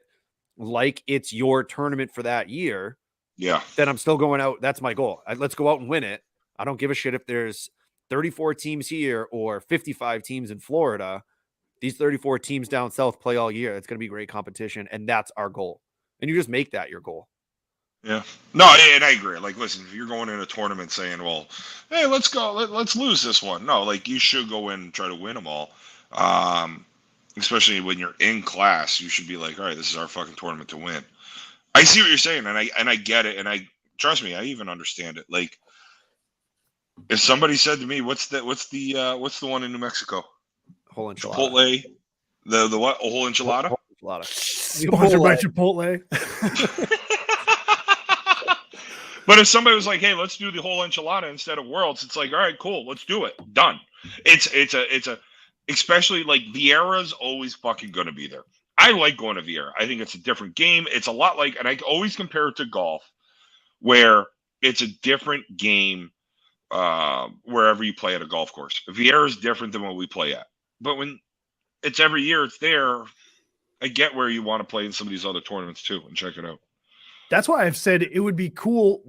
like it's your tournament for that year, then I'm still going out. That's my goal. Let's go out and win it. I don't give a shit if there's 34 teams here or 55 teams in Florida. These 34 teams down south play all year. It's going to be great competition, and that's our goal. And you just make that your goal. Yeah. No, and I agree. Like, listen, if you're going in a tournament saying, well, hey, let's go, let's lose this one. No, like, you should go in and try to win them all. Especially when you're in class, you should be like, all right, this is our fucking tournament to win. I see what you're saying, and I get it, and trust me, I even understand it. Like, if somebody said to me, what's the one in New Mexico? Whole enchilada. Chipotle. The what? A whole enchilada? Whole enchilada. Sponsored by Chipotle. But if somebody was like, hey, let's do the whole enchilada instead of Worlds, it's like, all right, cool, let's do it. Done. It's a especially like Vieira's always fucking gonna be there. I like going to Vieira. I think it's a different game. It's a lot like, and I always compare it to golf, where it's a different game wherever you play at a golf course. Vieira is different than what we play at. But when it's every year, it's there. I get where you want to play in some of these other tournaments too and check it out. That's why I've said it would be cool.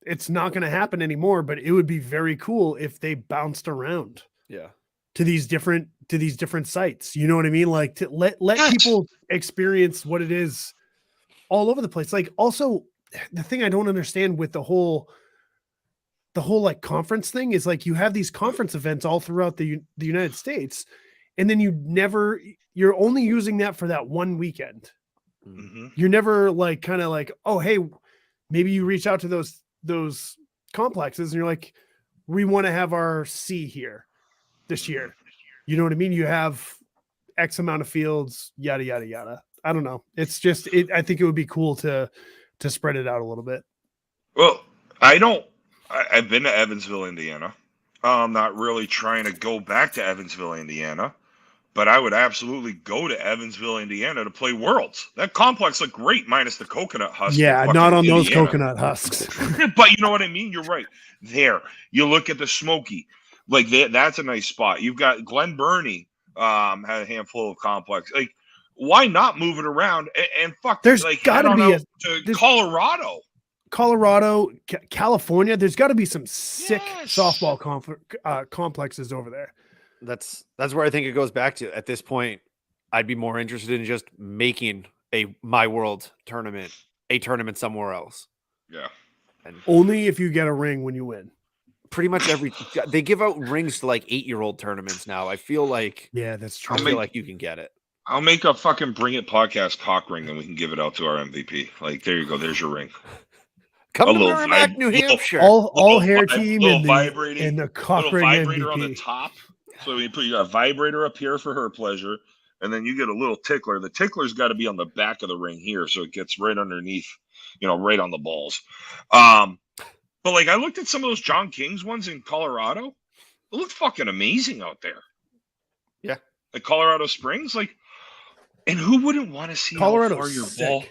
It's not going to happen anymore, but it would be very cool if they bounced around. Yeah. To these different sites. You know what I mean? Like, to let people experience what it is all over the place. Like, also the thing I don't understand with the whole like conference thing is, like, you have these conference events all throughout the United States, and then you're only using that for that one weekend. Mm-hmm. You're never like, kind of like, oh, hey, maybe you reach out to those complexes and you're like, we want to have our C here this year. You know what I mean? You have X amount of fields, yada, yada, yada. I don't know. It's just, I think it would be cool to spread it out a little bit. Well, I've been to Evansville, Indiana. I'm not really trying to go back to Evansville, Indiana, but I would absolutely go to Evansville, Indiana to play Worlds. That complex looked great, minus the coconut husks. Yeah, not on those coconut husks. But you know what I mean? You're right. There. You look at the Smoky. Like, that's a nice spot. You've got Glen Burnie had a handful of complex. Like, why not move it around? And fuck, there's like, got to be to Colorado, California. There's got to be some sick softball complexes over there. That's where I think it goes back to. At this point, I'd be more interested in just making a My World tournament, a tournament somewhere else. Yeah. And only if you get a ring when you win. Pretty much they give out rings to like 8-year-old tournaments now. I feel like, yeah, that's true. I feel like you can get it. I'll make a fucking Bring It podcast cock ring, and we can give it out to our MVP. Like, there you go. There's your ring. Come to Merrimack, New Hampshire. All hair team little and vibrating, the cock little ring vibrator MVP. on the top. So you got a vibrator up here for her pleasure, and then you get a little tickler. The tickler's got to be on the back of the ring here, so it gets right underneath, right on the balls. But like, I looked at some of those John King's ones in Colorado. It looked fucking amazing out there. Yeah, like Colorado Springs, like, and who wouldn't want to see Colorado's how far your sick. ball?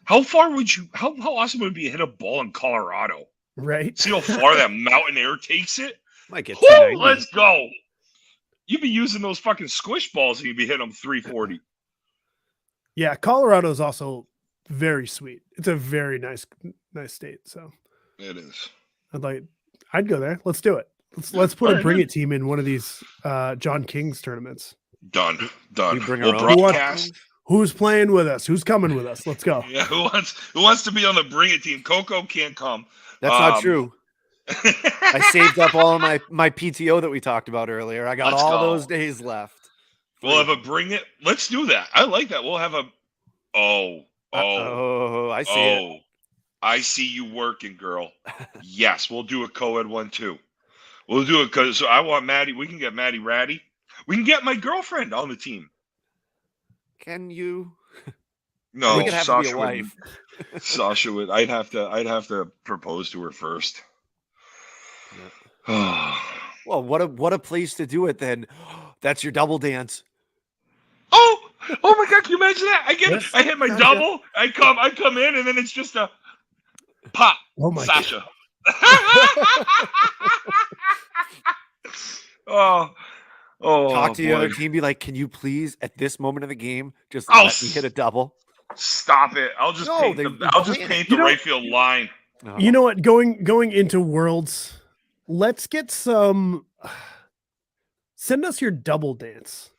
How far would you? How awesome would it be to hit a ball in Colorado? Right. See how far that mountain air takes it. Might get. Woo, let's go. You'd be using those fucking squish balls and you'd be hitting them 340. Yeah, Colorado's also very sweet. It's a very nice state. So it is. I'd go there. Let's do it. Let's put a Bring It team in one of these John King's tournaments. Done. We bring we'll our own broadcast. Who's playing with us? Who's coming with us? Let's go. Yeah, who wants to be on the Bring It team? Coco can't come. That's not true. I saved up all of my PTO that we talked about earlier. I got those days left. We'll have a Bring It. Let's do that. I like that. We'll have a. I see it. I see you working, girl. Yes, we'll do a co-ed one too. We'll do it because I want Maddie. We can get Maddie Ratty. We can get my girlfriend on the team. Can you? No, we could have to be a wife. Sasha would. I'd have to propose to her first. Yeah. Well, what a place to do it then. That's your double dance. Oh my God! Can you imagine that? I hit my double. I come in, and then it's just a pop. Oh my Sasha. God. Talk to the other team. Be like, can you please, at this moment of the game, just let me hit a double? Stop it! I'll just paint the right field line. No. You know what? Going into Worlds, let's get some. Send us your double dance.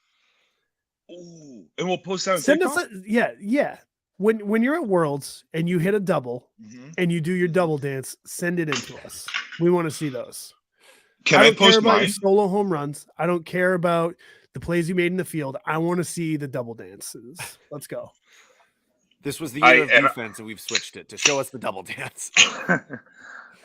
Ooh, and we'll post that. Send us, yeah. When you're at Worlds and you hit a double and you do your double dance, send it in to us. We want to see those. Can I post mine? Your solo home runs. I don't care about the plays you made in the field. I want to see the double dances. Let's go. This was the year of defense, and we've switched it to show us the double dance.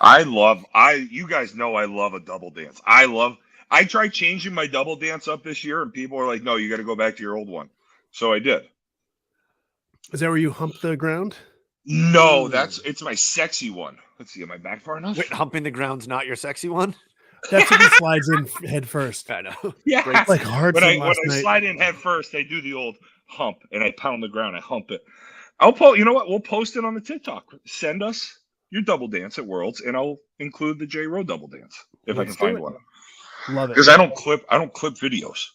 You guys know I love a double dance. I tried changing my double dance up this year, and people are like, no, you got to go back to your old one. So I did. Is that where you hump the ground? No, it's my sexy one. Let's see, am I back far enough? Wait, humping the ground's not your sexy one? That's when he slides in head first. I know. Yeah. Like hard. When I slide in head first, I do the old hump and I pound the ground. I hump it. I'll post. You know what? We'll post it on the TikTok. Send us your double dance at Worlds, and I'll include the J Row double dance if I can find one. Love it. Because I don't clip videos.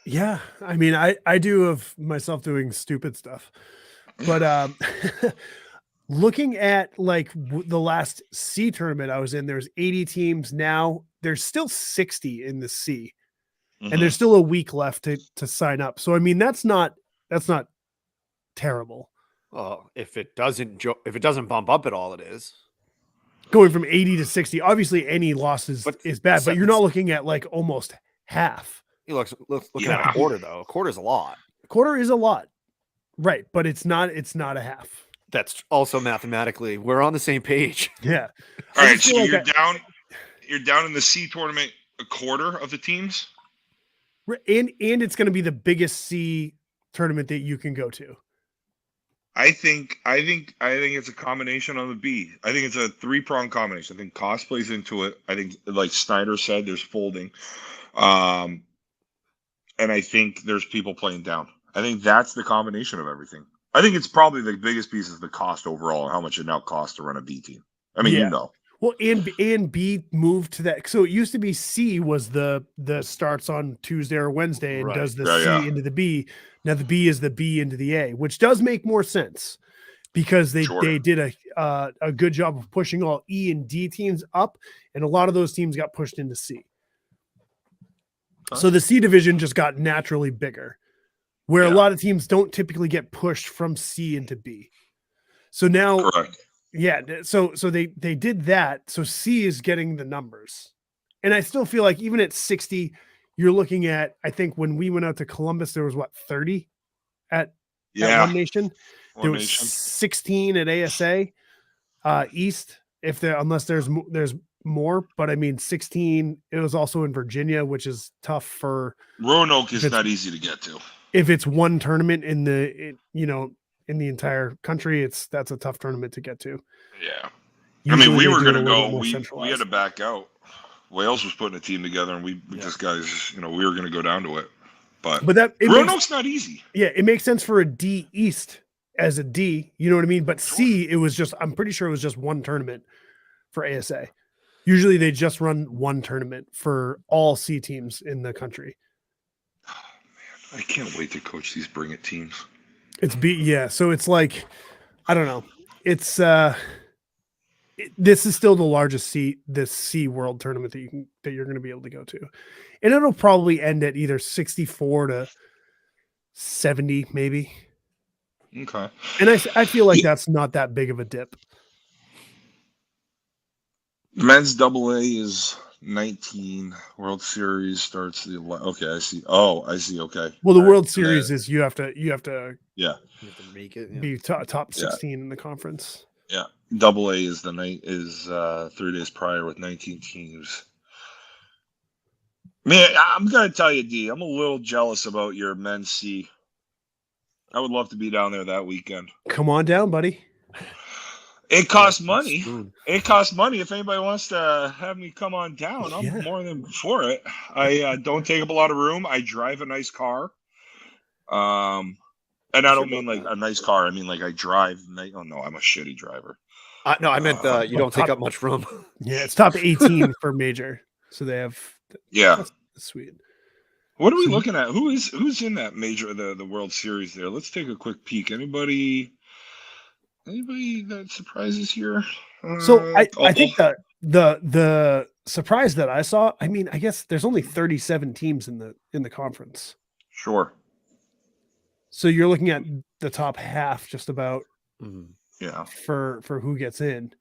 Yeah, I mean, I do of myself doing stupid stuff, but looking at like the last C tournament I was in, there's 80 teams now. There's still 60 in the C, and there's still a week left to sign up. So I mean, that's not terrible. Well, if it doesn't bump up at all, it is going from 80 to 60. Obviously, any loss is bad, but you're not looking at like almost half. You looking at a quarter though. A quarter is a lot. A quarter is a lot, right? But it's not a half. That's also mathematically we're on the same page. Yeah. All right, so you're down in the C tournament a quarter of the teams, and it's going to be the biggest C tournament that you can go to. I think it's a combination on the B. I think it's a 3-pronged combination. I think cost plays into it. I think, like Snyder said, there's folding. And I think there's people playing down. I think that's the combination of everything. I think it's probably the biggest piece is the cost overall and how much it now costs to run a B team. I mean, Well, and B moved to that. So it used to be C was the starts on Tuesday or Wednesday and does the C into the B. Now the B is the B into the A, which does make more sense because they did a good job of pushing all E and D teams up, and a lot of those teams got pushed into C. So the C division just got naturally bigger, where a lot of teams don't typically get pushed from C into B. So now, so they did that. So C is getting the numbers, and I still feel like even at 60, you're looking at, I think when we went out to Columbus, there was 30 at Yeah. One Nation. One There was Nation. 16 at ASA East. Unless there's more, but I mean 16. It was also in Virginia, which is tough for Roanoke is not easy to get to. If it's one tournament in the entire country, that's a tough tournament to get to. Yeah. Usually I mean, we were going to to go. We had to back out. Wales was putting a team together, and we just guys, we were going to go down to it. But Roanoke's not easy. Yeah, it makes sense for a D East as a D. You know what I mean? But C, I'm pretty sure it was just one tournament for ASA. Usually they just run one tournament for all C teams in the country. Oh, man, I can't wait to coach these Bring It teams. It's B, yeah. So it's like, I don't know. It's this is still the largest C World tournament that you're going to be able to go to, and it'll probably end at either 64 to 70, maybe. Okay. And I feel like that's not that big of a dip. Men's AA is 19. World Series starts the okay. I see. Oh, I see. Okay. Well, the World Series is you have to make it be top 16 in the conference. Yeah. AA is 3 days prior with 19 teams. Man, I'm gonna tell you, D, I'm a little jealous about your men's C. I would love to be down there that weekend. Come on down, buddy. It costs money. It costs money. If anybody wants to have me come on down, I'm more than for it. I don't take up a lot of room. I drive a nice car. And I don't mean like a nice car. I mean like I drive. Oh no, I'm a shitty driver. No, I meant you don't take up much room. Yeah, it's top 18 for major. So they have. Yeah. That's sweet. What are we looking at? Who's in that major the World Series there? Let's take a quick peek. Anybody that surprises here? So I think that the surprise that I saw, I mean, I guess there's only 37 teams in the conference. Sure. So you're looking at the top half just about. Yeah. For who gets in.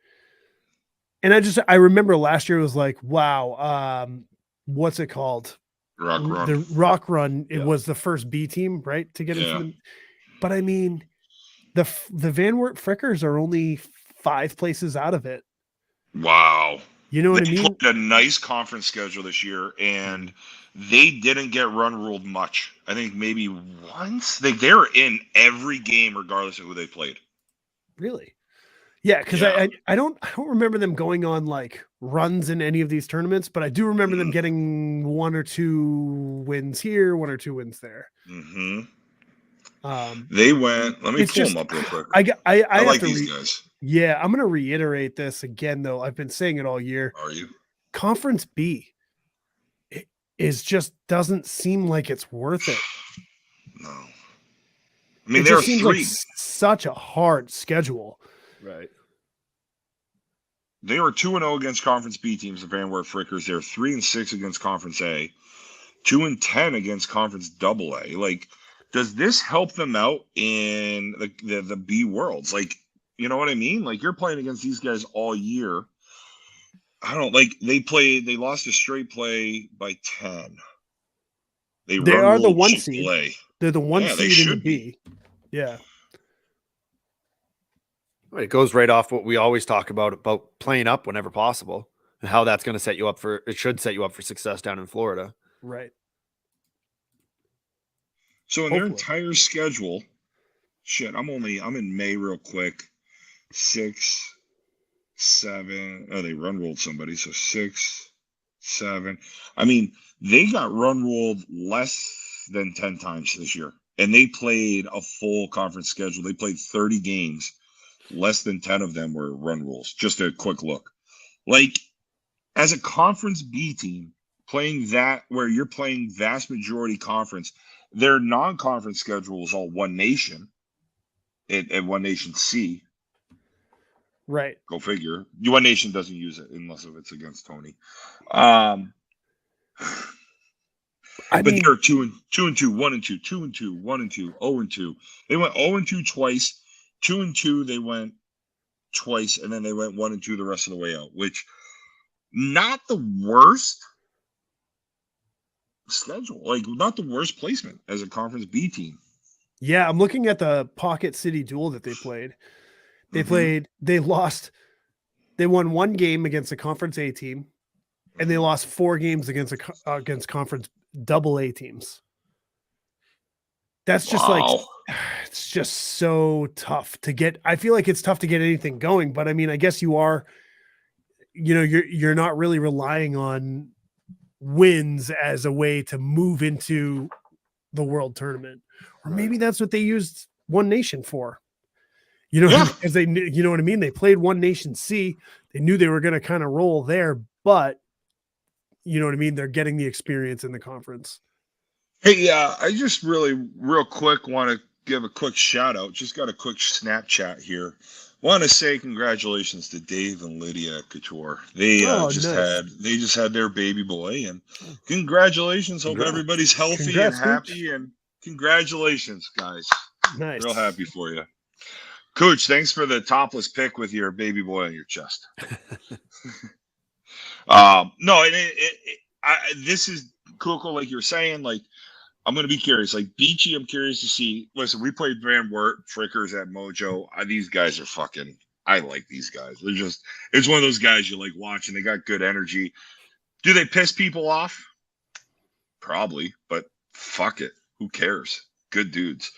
And I remember last year it was like, wow, what's it called? Rock Run. The Rock Run, it was the first B team, right? To get into the, but I mean, the Van Wert Frickers are only 5 places out of it. Wow. You know what I mean? They played a nice conference schedule this year, and they didn't get run ruled much. I think maybe once. They're in every game regardless of who they played. Really? Yeah, because I don't remember them going on like runs in any of these tournaments, but I do remember them getting 1 or 2 wins here, 1 or 2 wins there. They went. Let me pull them up real quick. I like these guys. Yeah, I'm gonna reiterate this again though. I've been saying it all year. Are you? Conference B just doesn't seem like it's worth it. No. I mean, there are 3. Like such a hard schedule. Right. They were 2-0 against Conference B teams, the Van Wert Frickers. They're 3-6 against Conference A, 2-10 against Conference AA. Like, does this help them out in the B worlds? Like, you know what I mean? Like, you're playing against these guys all year. I don't like. They lost a straight play by 10. They are the 1 seed. They're the 1 seed in the B. Yeah. It goes right off what we always talk about playing up whenever possible and how that's going to set you up it should set you up for success down in Florida. Right. So in their entire schedule, I'm in May real quick. 6, 7. Oh, they run rolled somebody. So 6, 7. I mean, they got run rolled less than 10 times this year. And they played a full conference schedule. They played 30 games. Less than 10 of them were run rules. Just a quick look. Like, as a Conference B team, playing that where you're playing vast majority conference, their non-conference schedule is all One Nation and One Nation C. Right. Go figure. One Nation doesn't use it unless if it's against Tony. But they're 2-2, 1-2, 2-2, 1-2, 0-2. They went 0-2 twice. 2-2, they went twice, and then they went 1-2 the rest of the way out, which not the worst schedule. Like, not the worst placement as a Conference B team. Yeah, I'm looking at the Pocket City Duel that they played. They won one game against a Conference A team, and they lost 4 games against Conference Double A teams. That's just it's just so tough to get. I feel like it's tough to get anything going, but I mean, I guess you are, you're not really relying on wins as a way to move into the world tournament, or maybe that's what they used One Nation for. Because they knew, you know what I mean? They played One Nation C. They knew they were going to kind of roll there, but you know what I mean? They're getting the experience in the conference. Hey, I just really real quick want to give a quick shout out. Just got a quick Snapchat here. Want to say congratulations to Dave and Lydia Couture. They just had their baby boy, and congratulations. Hope everybody's healthy and happy, Coach. And congratulations, guys. Nice. Real happy for you. Coach, thanks for the topless pic with your baby boy on your chest. No, this is cool, like you're saying, like, I'm going to be curious. Like, Beachy, I'm curious to see. Listen, we played Van Wert, Frickers at Mojo. These guys are fucking, I like these guys. They're just, it's one of those guys you like watching. They got good energy. Do they piss people off? Probably, but fuck it. Who cares? Good dudes.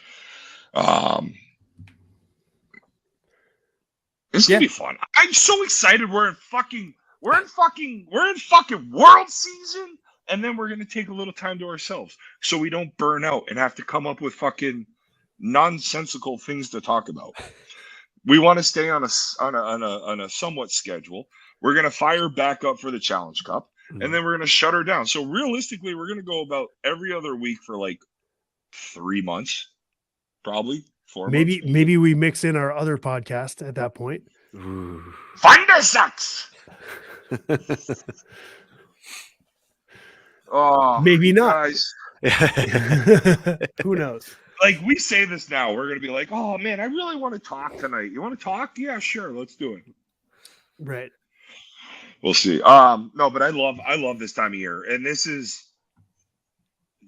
This gonna be fun. I'm so excited. We're in fucking world season. And then we're going to take a little time to ourselves so we don't burn out and have to come up with fucking nonsensical things to talk about. We want to stay on a somewhat schedule. We're going to fire back up for the Challenge Cup, and then we're going to shut her down. So realistically, we're going to go about every other week for like 3 months, probably 4 months. Maybe we mix in our other podcast at that point. Finder sucks. Oh, maybe not. Guys. Who knows? Like, we say this now, we're gonna be like, "Oh man, I really want to talk tonight. You want to talk? Yeah, sure, let's do it." Right. We'll see. No, but I love this time of year, and this is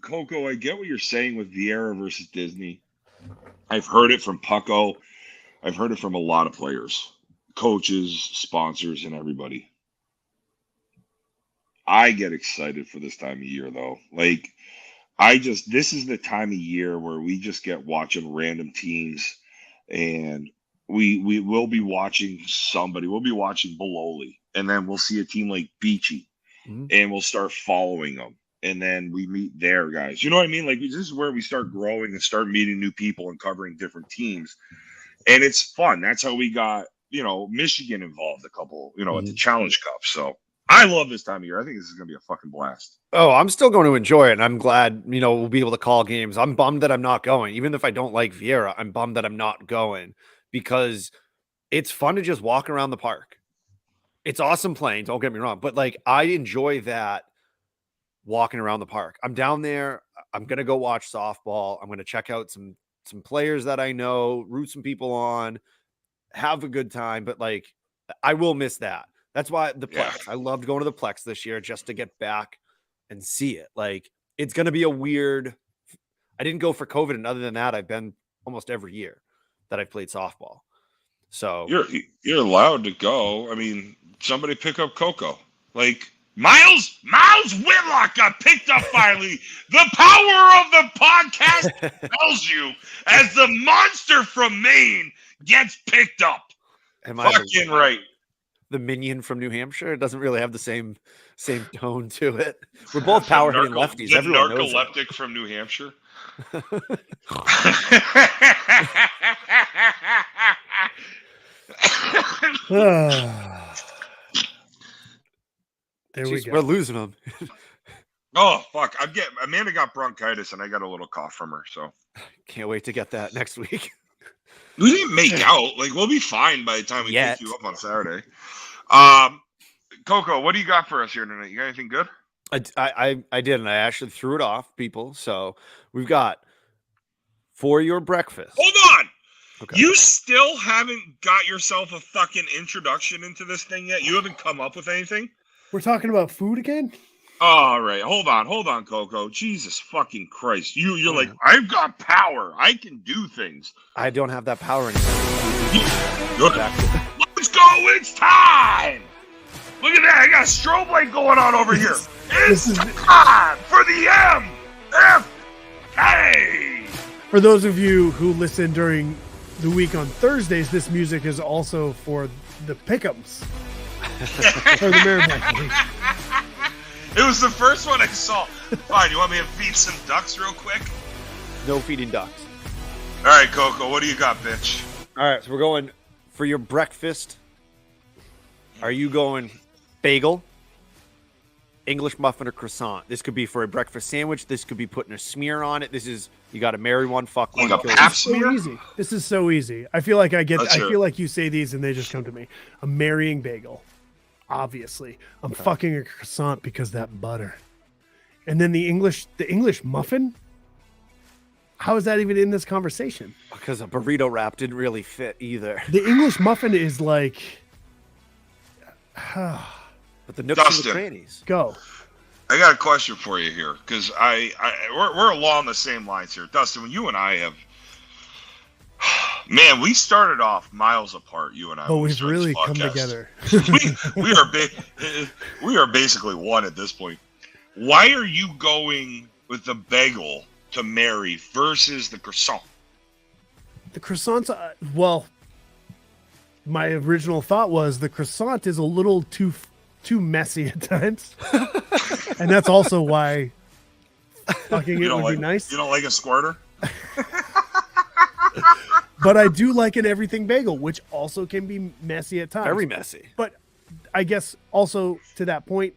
Coco. I get what you're saying with Vieira versus Disney. I've heard it from Pucko. I've heard it from a lot of players, coaches, sponsors, and everybody. I get excited for this time of year, though. Like, this is the time of year where we just get watching random teams, and we will be watching somebody. We'll be watching Bololi, and then we'll see a team like Beachy, and we'll start following them, and then we meet their guys. You know what I mean? Like, this is where we start growing and start meeting new people and covering different teams, and it's fun. That's how we got, Michigan involved a couple, at the Challenge Cup. So I love this time of year. I think this is going to be a fucking blast. Oh, I'm still going to enjoy it. And I'm glad, we'll be able to call games. I'm bummed that I'm not going. Even if I don't like Vieira, I'm bummed that I'm not going because it's fun to just walk around the park. It's awesome playing. Don't get me wrong. But like, I enjoy that walking around the park. I'm down there. I'm going to go watch softball. I'm going to check out some players that I know, root some people on, have a good time. But like, I will miss that. That's why the Plex. I loved going to the Plex this year just to get back and see it. Like, it's going to be a weird. I didn't go for COVID, and other than that, I've been almost every year that I've played softball. So you're allowed to go. I mean, somebody pick up Coco. Like, Miles Whitlock got picked up finally. The power of the podcast tells you as the monster from Maine gets picked up. Am fucking right? The minion from New Hampshire. It doesn't really have the same tone to it. We're both power hitting lefties. The Everyone knows narcoleptic from New Hampshire. There we go. We're losing them. Oh fuck! Amanda got bronchitis, and I got a little cough from her. So can't wait to get that next week. We didn't make out. Like, we'll be fine by the time we pick you up on Saturday. Coco, what do you got for us here tonight? You got anything good? I did, and I actually threw it off, people. So we've got for your breakfast. Hold on. Okay. You still haven't got yourself a fucking introduction into this thing yet? You haven't come up with anything? We're talking about food again? All right, hold on, Coco. Jesus fucking Christ! You're Oh, like, yeah. I've got power. I can do things. I don't have that power anymore. Good. Let's go! It's time. Look at that! I got a strobe light going on over here. It's time for the MFK. For those of you who listen during the week on Thursdays, this music is also for the pick'ems. For the Merrimack League. It was the first one I saw. Fine, you want me to feed some ducks real quick? No feeding ducks. All right, Coco, what do you got, bitch? All right, so we're going for your breakfast. Are you going bagel, English muffin, or croissant? This could be for a breakfast sandwich. This could be putting a smear on it. This is, you got to marry one, fuck one. Like a kill pap one. So smear? easy. This is so easy. I feel like I Let's hear feel it. like you say these and they just come to me. I'm marrying bagel. Obviously. I'm fucking a croissant because that butter. And then the English muffin? How is that even in this conversation? Because a burrito wrap didn't really fit either. The English muffin is like But the nooks and the Dustin. crannies. go. I got a question for you here, because we're along the same lines here. Dustin, when you and I have, man, we started off miles apart, you and I. But when we we've started this really come podcast. together. we are basically one at this point. Why are you going with the bagel to marry versus the croissant? The croissants, well, my original thought was the croissant is a little too messy at times. And that's also why fucking it would be nice. You don't like a squirter? But I do like an everything bagel, which also can be messy at times. Very messy. But I guess also to that point,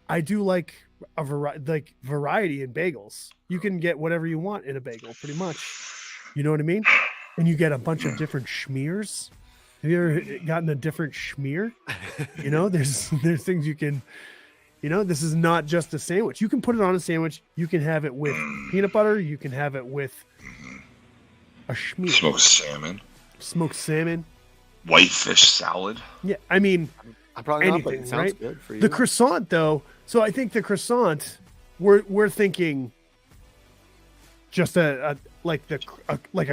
I do like a variety in bagels. You can get whatever you want in a bagel, pretty much. You know what I mean? And you get a bunch of different schmears. Have you ever gotten a different schmear? You know, there's things you can, you know, this is not just a sandwich. You can put it on a sandwich. You can have it with peanut butter. You can have it with a schmear. Smoked salmon. Whitefish salad. Yeah, I mean, I'm probably not, but anything, it sounds right? good for you. The croissant, though. So I think the croissant, we're thinking just a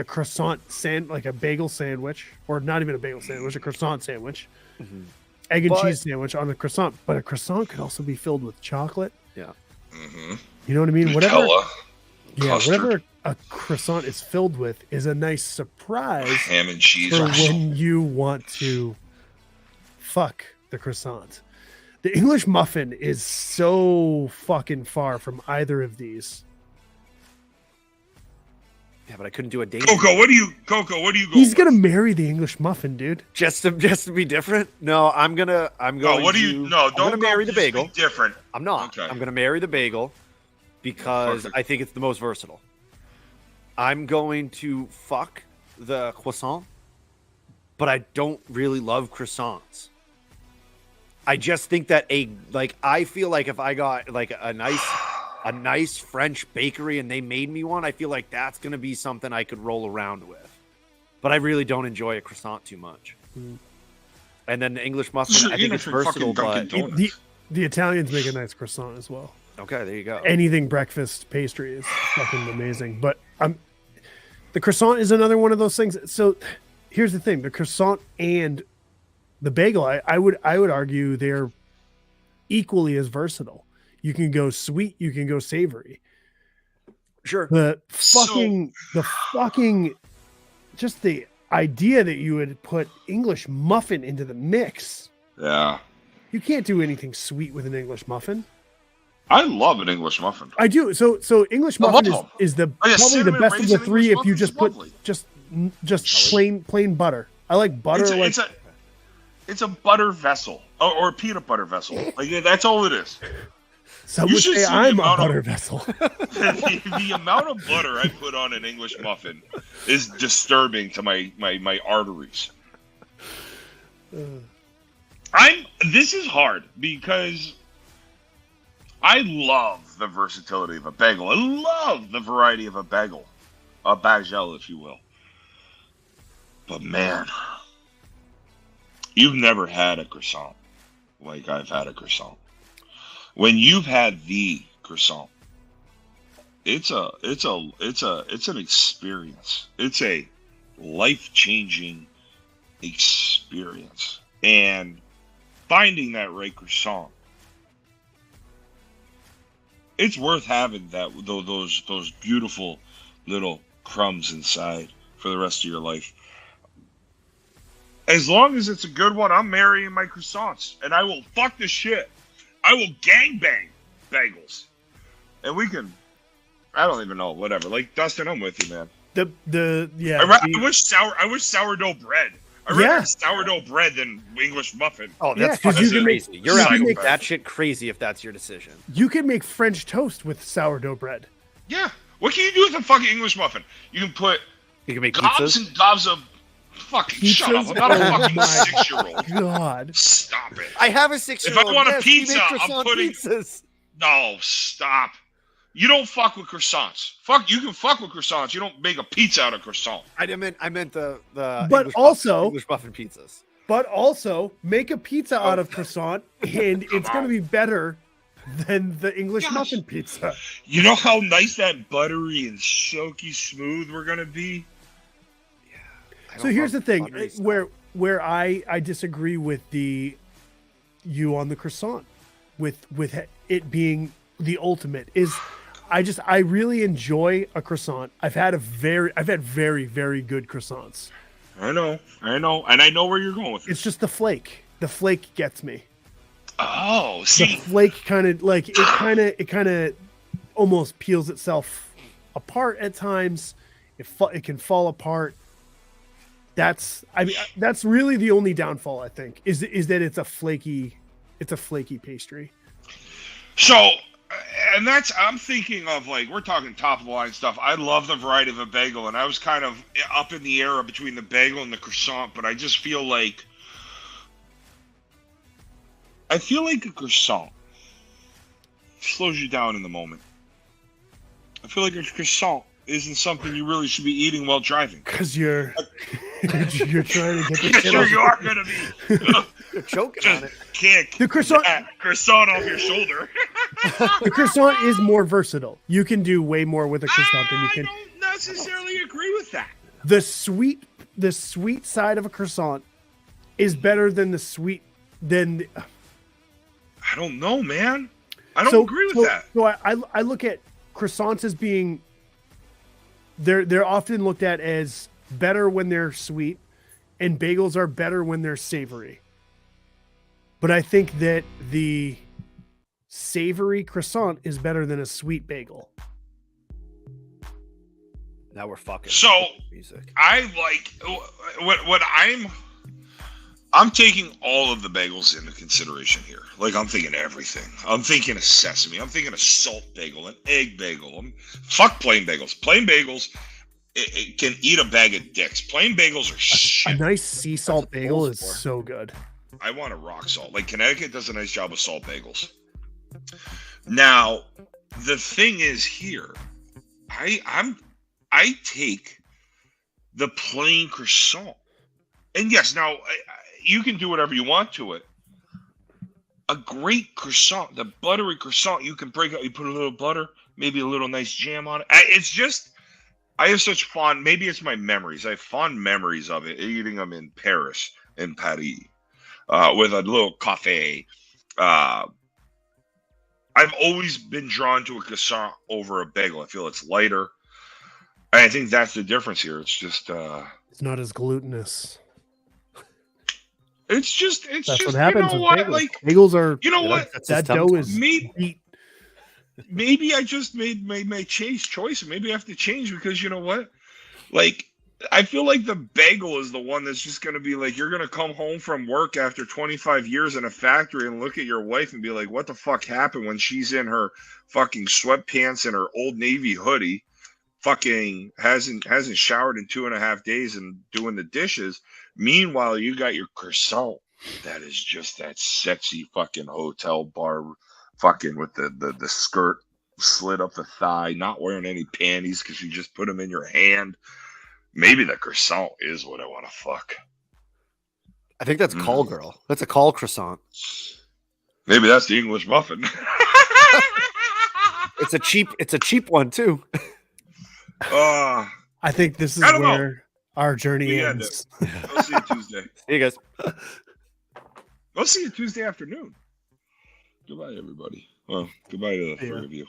croissant like a bagel sandwich, or not even a bagel sandwich, a croissant sandwich, egg and cheese sandwich on a croissant. But a croissant could also be filled with chocolate. Yeah. You know what I mean? Nutella, Whatever a croissant is filled with is a nice surprise ham and cheese. for when you want to fuck the croissant. The English muffin is so fucking far from either of these. Yeah, but I couldn't do a date. Coco, what do you go? He's gonna marry the English muffin, dude. Just to be different. No, I'm going. No, what do you? No, I'm don't gonna marry the just be bagel. different. I'm not. Okay. I'm gonna marry the bagel because Perfect. I think it's the most versatile. I'm going to fuck the croissant, but I don't really love croissants. I just think that I feel like if I got like a nice French bakery and they made me one, I feel like that's gonna be something I could roll around with. But I really don't enjoy a croissant too much. And then the English muffin, I think it's versatile, but The Italians make a nice croissant as well. okay, there you go. Anything breakfast pastry is fucking amazing. But the croissant is another one of those things. So here's the thing: the croissant and the bagel, I would argue they're equally as versatile. You can go sweet, you can go savory. Sure. The fucking just the idea that you would put English muffin into the mix. Yeah, You can't do anything sweet with an English muffin. I love an English muffin. I do. So English I muffin love them. is the Oh, yeah, probably the cinnamon best of the raisin three. English If you muffin just is put lovely. just plain butter. I like butter. It's a butter vessel or a peanut butter vessel. Like that's all it is. Some you would should say see the I'm a amount of- butter vessel. the amount of butter I put on an English muffin is disturbing to my arteries. This is hard because I love the versatility of a bagel. I love the variety of a bagel, a bagel, if you will. But man, you've never had a croissant like I've had a croissant. When you've had the croissant, it's an experience. It's a life-changing experience. And finding that right croissant, it's worth having those beautiful little crumbs inside for the rest of your life. As long as it's a good one, I'm marrying my croissants, and I will fuck the shit. I will gangbang bagels, and we can. I don't even know. Whatever. Like Dustin, I'm with you, man. I wish sourdough bread. I rather have sourdough bread than English muffin. Oh, that's fucking crazy. You're out to make that shit crazy if that's your decision. You can make French toast with sourdough bread. Yeah. What can you do with a fucking English muffin? You can make gobs pizzas? and gobs of fucking Pizzas? shut up. I'm not a fucking my 6-year-old. God. Stop it. I have a 6-year-old. If I want a we pizza, make I'm croissant putting. pizzas. No, stop. You don't fuck with croissants. You can fuck with croissants. You don't make a pizza out of croissant. I meant the But English muffin pizzas. But also make a pizza out of croissant, and it's going to be better than the English muffin pizza. You know how nice that buttery and silky smooth we're going to be? So here's the thing where I disagree with you on the croissant with it being the ultimate is I really enjoy a croissant. I've had very, very good croissants. I know. And I know where you're going with it. It's just the flake. The flake gets me. Oh, see. The flake kind of almost peels itself apart at times. It can fall apart. That's really the only downfall, I think, is that it's a flaky pastry. So, and I'm thinking of, like, we're talking top of the line stuff. I love the variety of a bagel, and I was kind of up in the air between the bagel and the croissant, but I just feel like a croissant slows you down in the moment. I feel like a croissant isn't something you really should be eating while driving. Because you're trying to get the sure you are going to be. You're choking on it. Kick the croissant off your shoulder. The croissant is more versatile. You can do way more with a croissant than you can. I don't necessarily agree with that. The sweet side of a croissant is better than the sweet than. I don't know, man. I don't agree with that. So I look at croissants as being. They're often looked at as better when they're sweet, and bagels are better when they're savory. But I think that the savory croissant is better than a sweet bagel. Now we're fucking. So music. I like what I'm taking all of the bagels into consideration here. Like, I'm thinking everything. I'm thinking of sesame. I'm thinking of salt bagel, an egg bagel. Fuck plain bagels. Plain bagels, it can eat a bag of dicks. Plain bagels are shit. A nice sea salt bagel is so good. I want a rock salt. Like, Connecticut does a nice job of salt bagels. Now, the thing is here, I take the plain croissant. And yes, now you can do whatever you want to it. A great croissant, the buttery croissant, you can break out, you put a little butter, maybe a little nice jam on it. It's just, I have such maybe it's my memories. I have fond memories of it, eating them in Paris, in Paris, with a little cafe. I've always been drawn to a croissant over a bagel. I feel it's lighter. And I think that's the difference here. It's just it's not as glutinous. It's just what happens. You know what? Bagels. Like, bagels are. You know what? That dough is maybe I just made my choice, and maybe I have to change because you know what? Like, I feel like the bagel is the one that's just going to be like, you're going to come home from work after 25 years in a factory and look at your wife and be like, what the fuck happened when she's in her fucking sweatpants and her Old Navy hoodie, fucking hasn't showered in 2.5 days and doing the dishes. Meanwhile, you got your croissant that is just that sexy fucking hotel bar, fucking with the skirt slid up the thigh, not wearing any panties because you just put them in your hand. Maybe the croissant is what I want to fuck. I think that's call girl. That's a call croissant. Maybe that's the English muffin. It's a cheap one too. Uh, I think this is I don't know. where our journey We end ends. I'll see you Tuesday. See you guys. I'll see you Tuesday afternoon. Goodbye, everybody. Well, goodbye to the Yeah. three of you.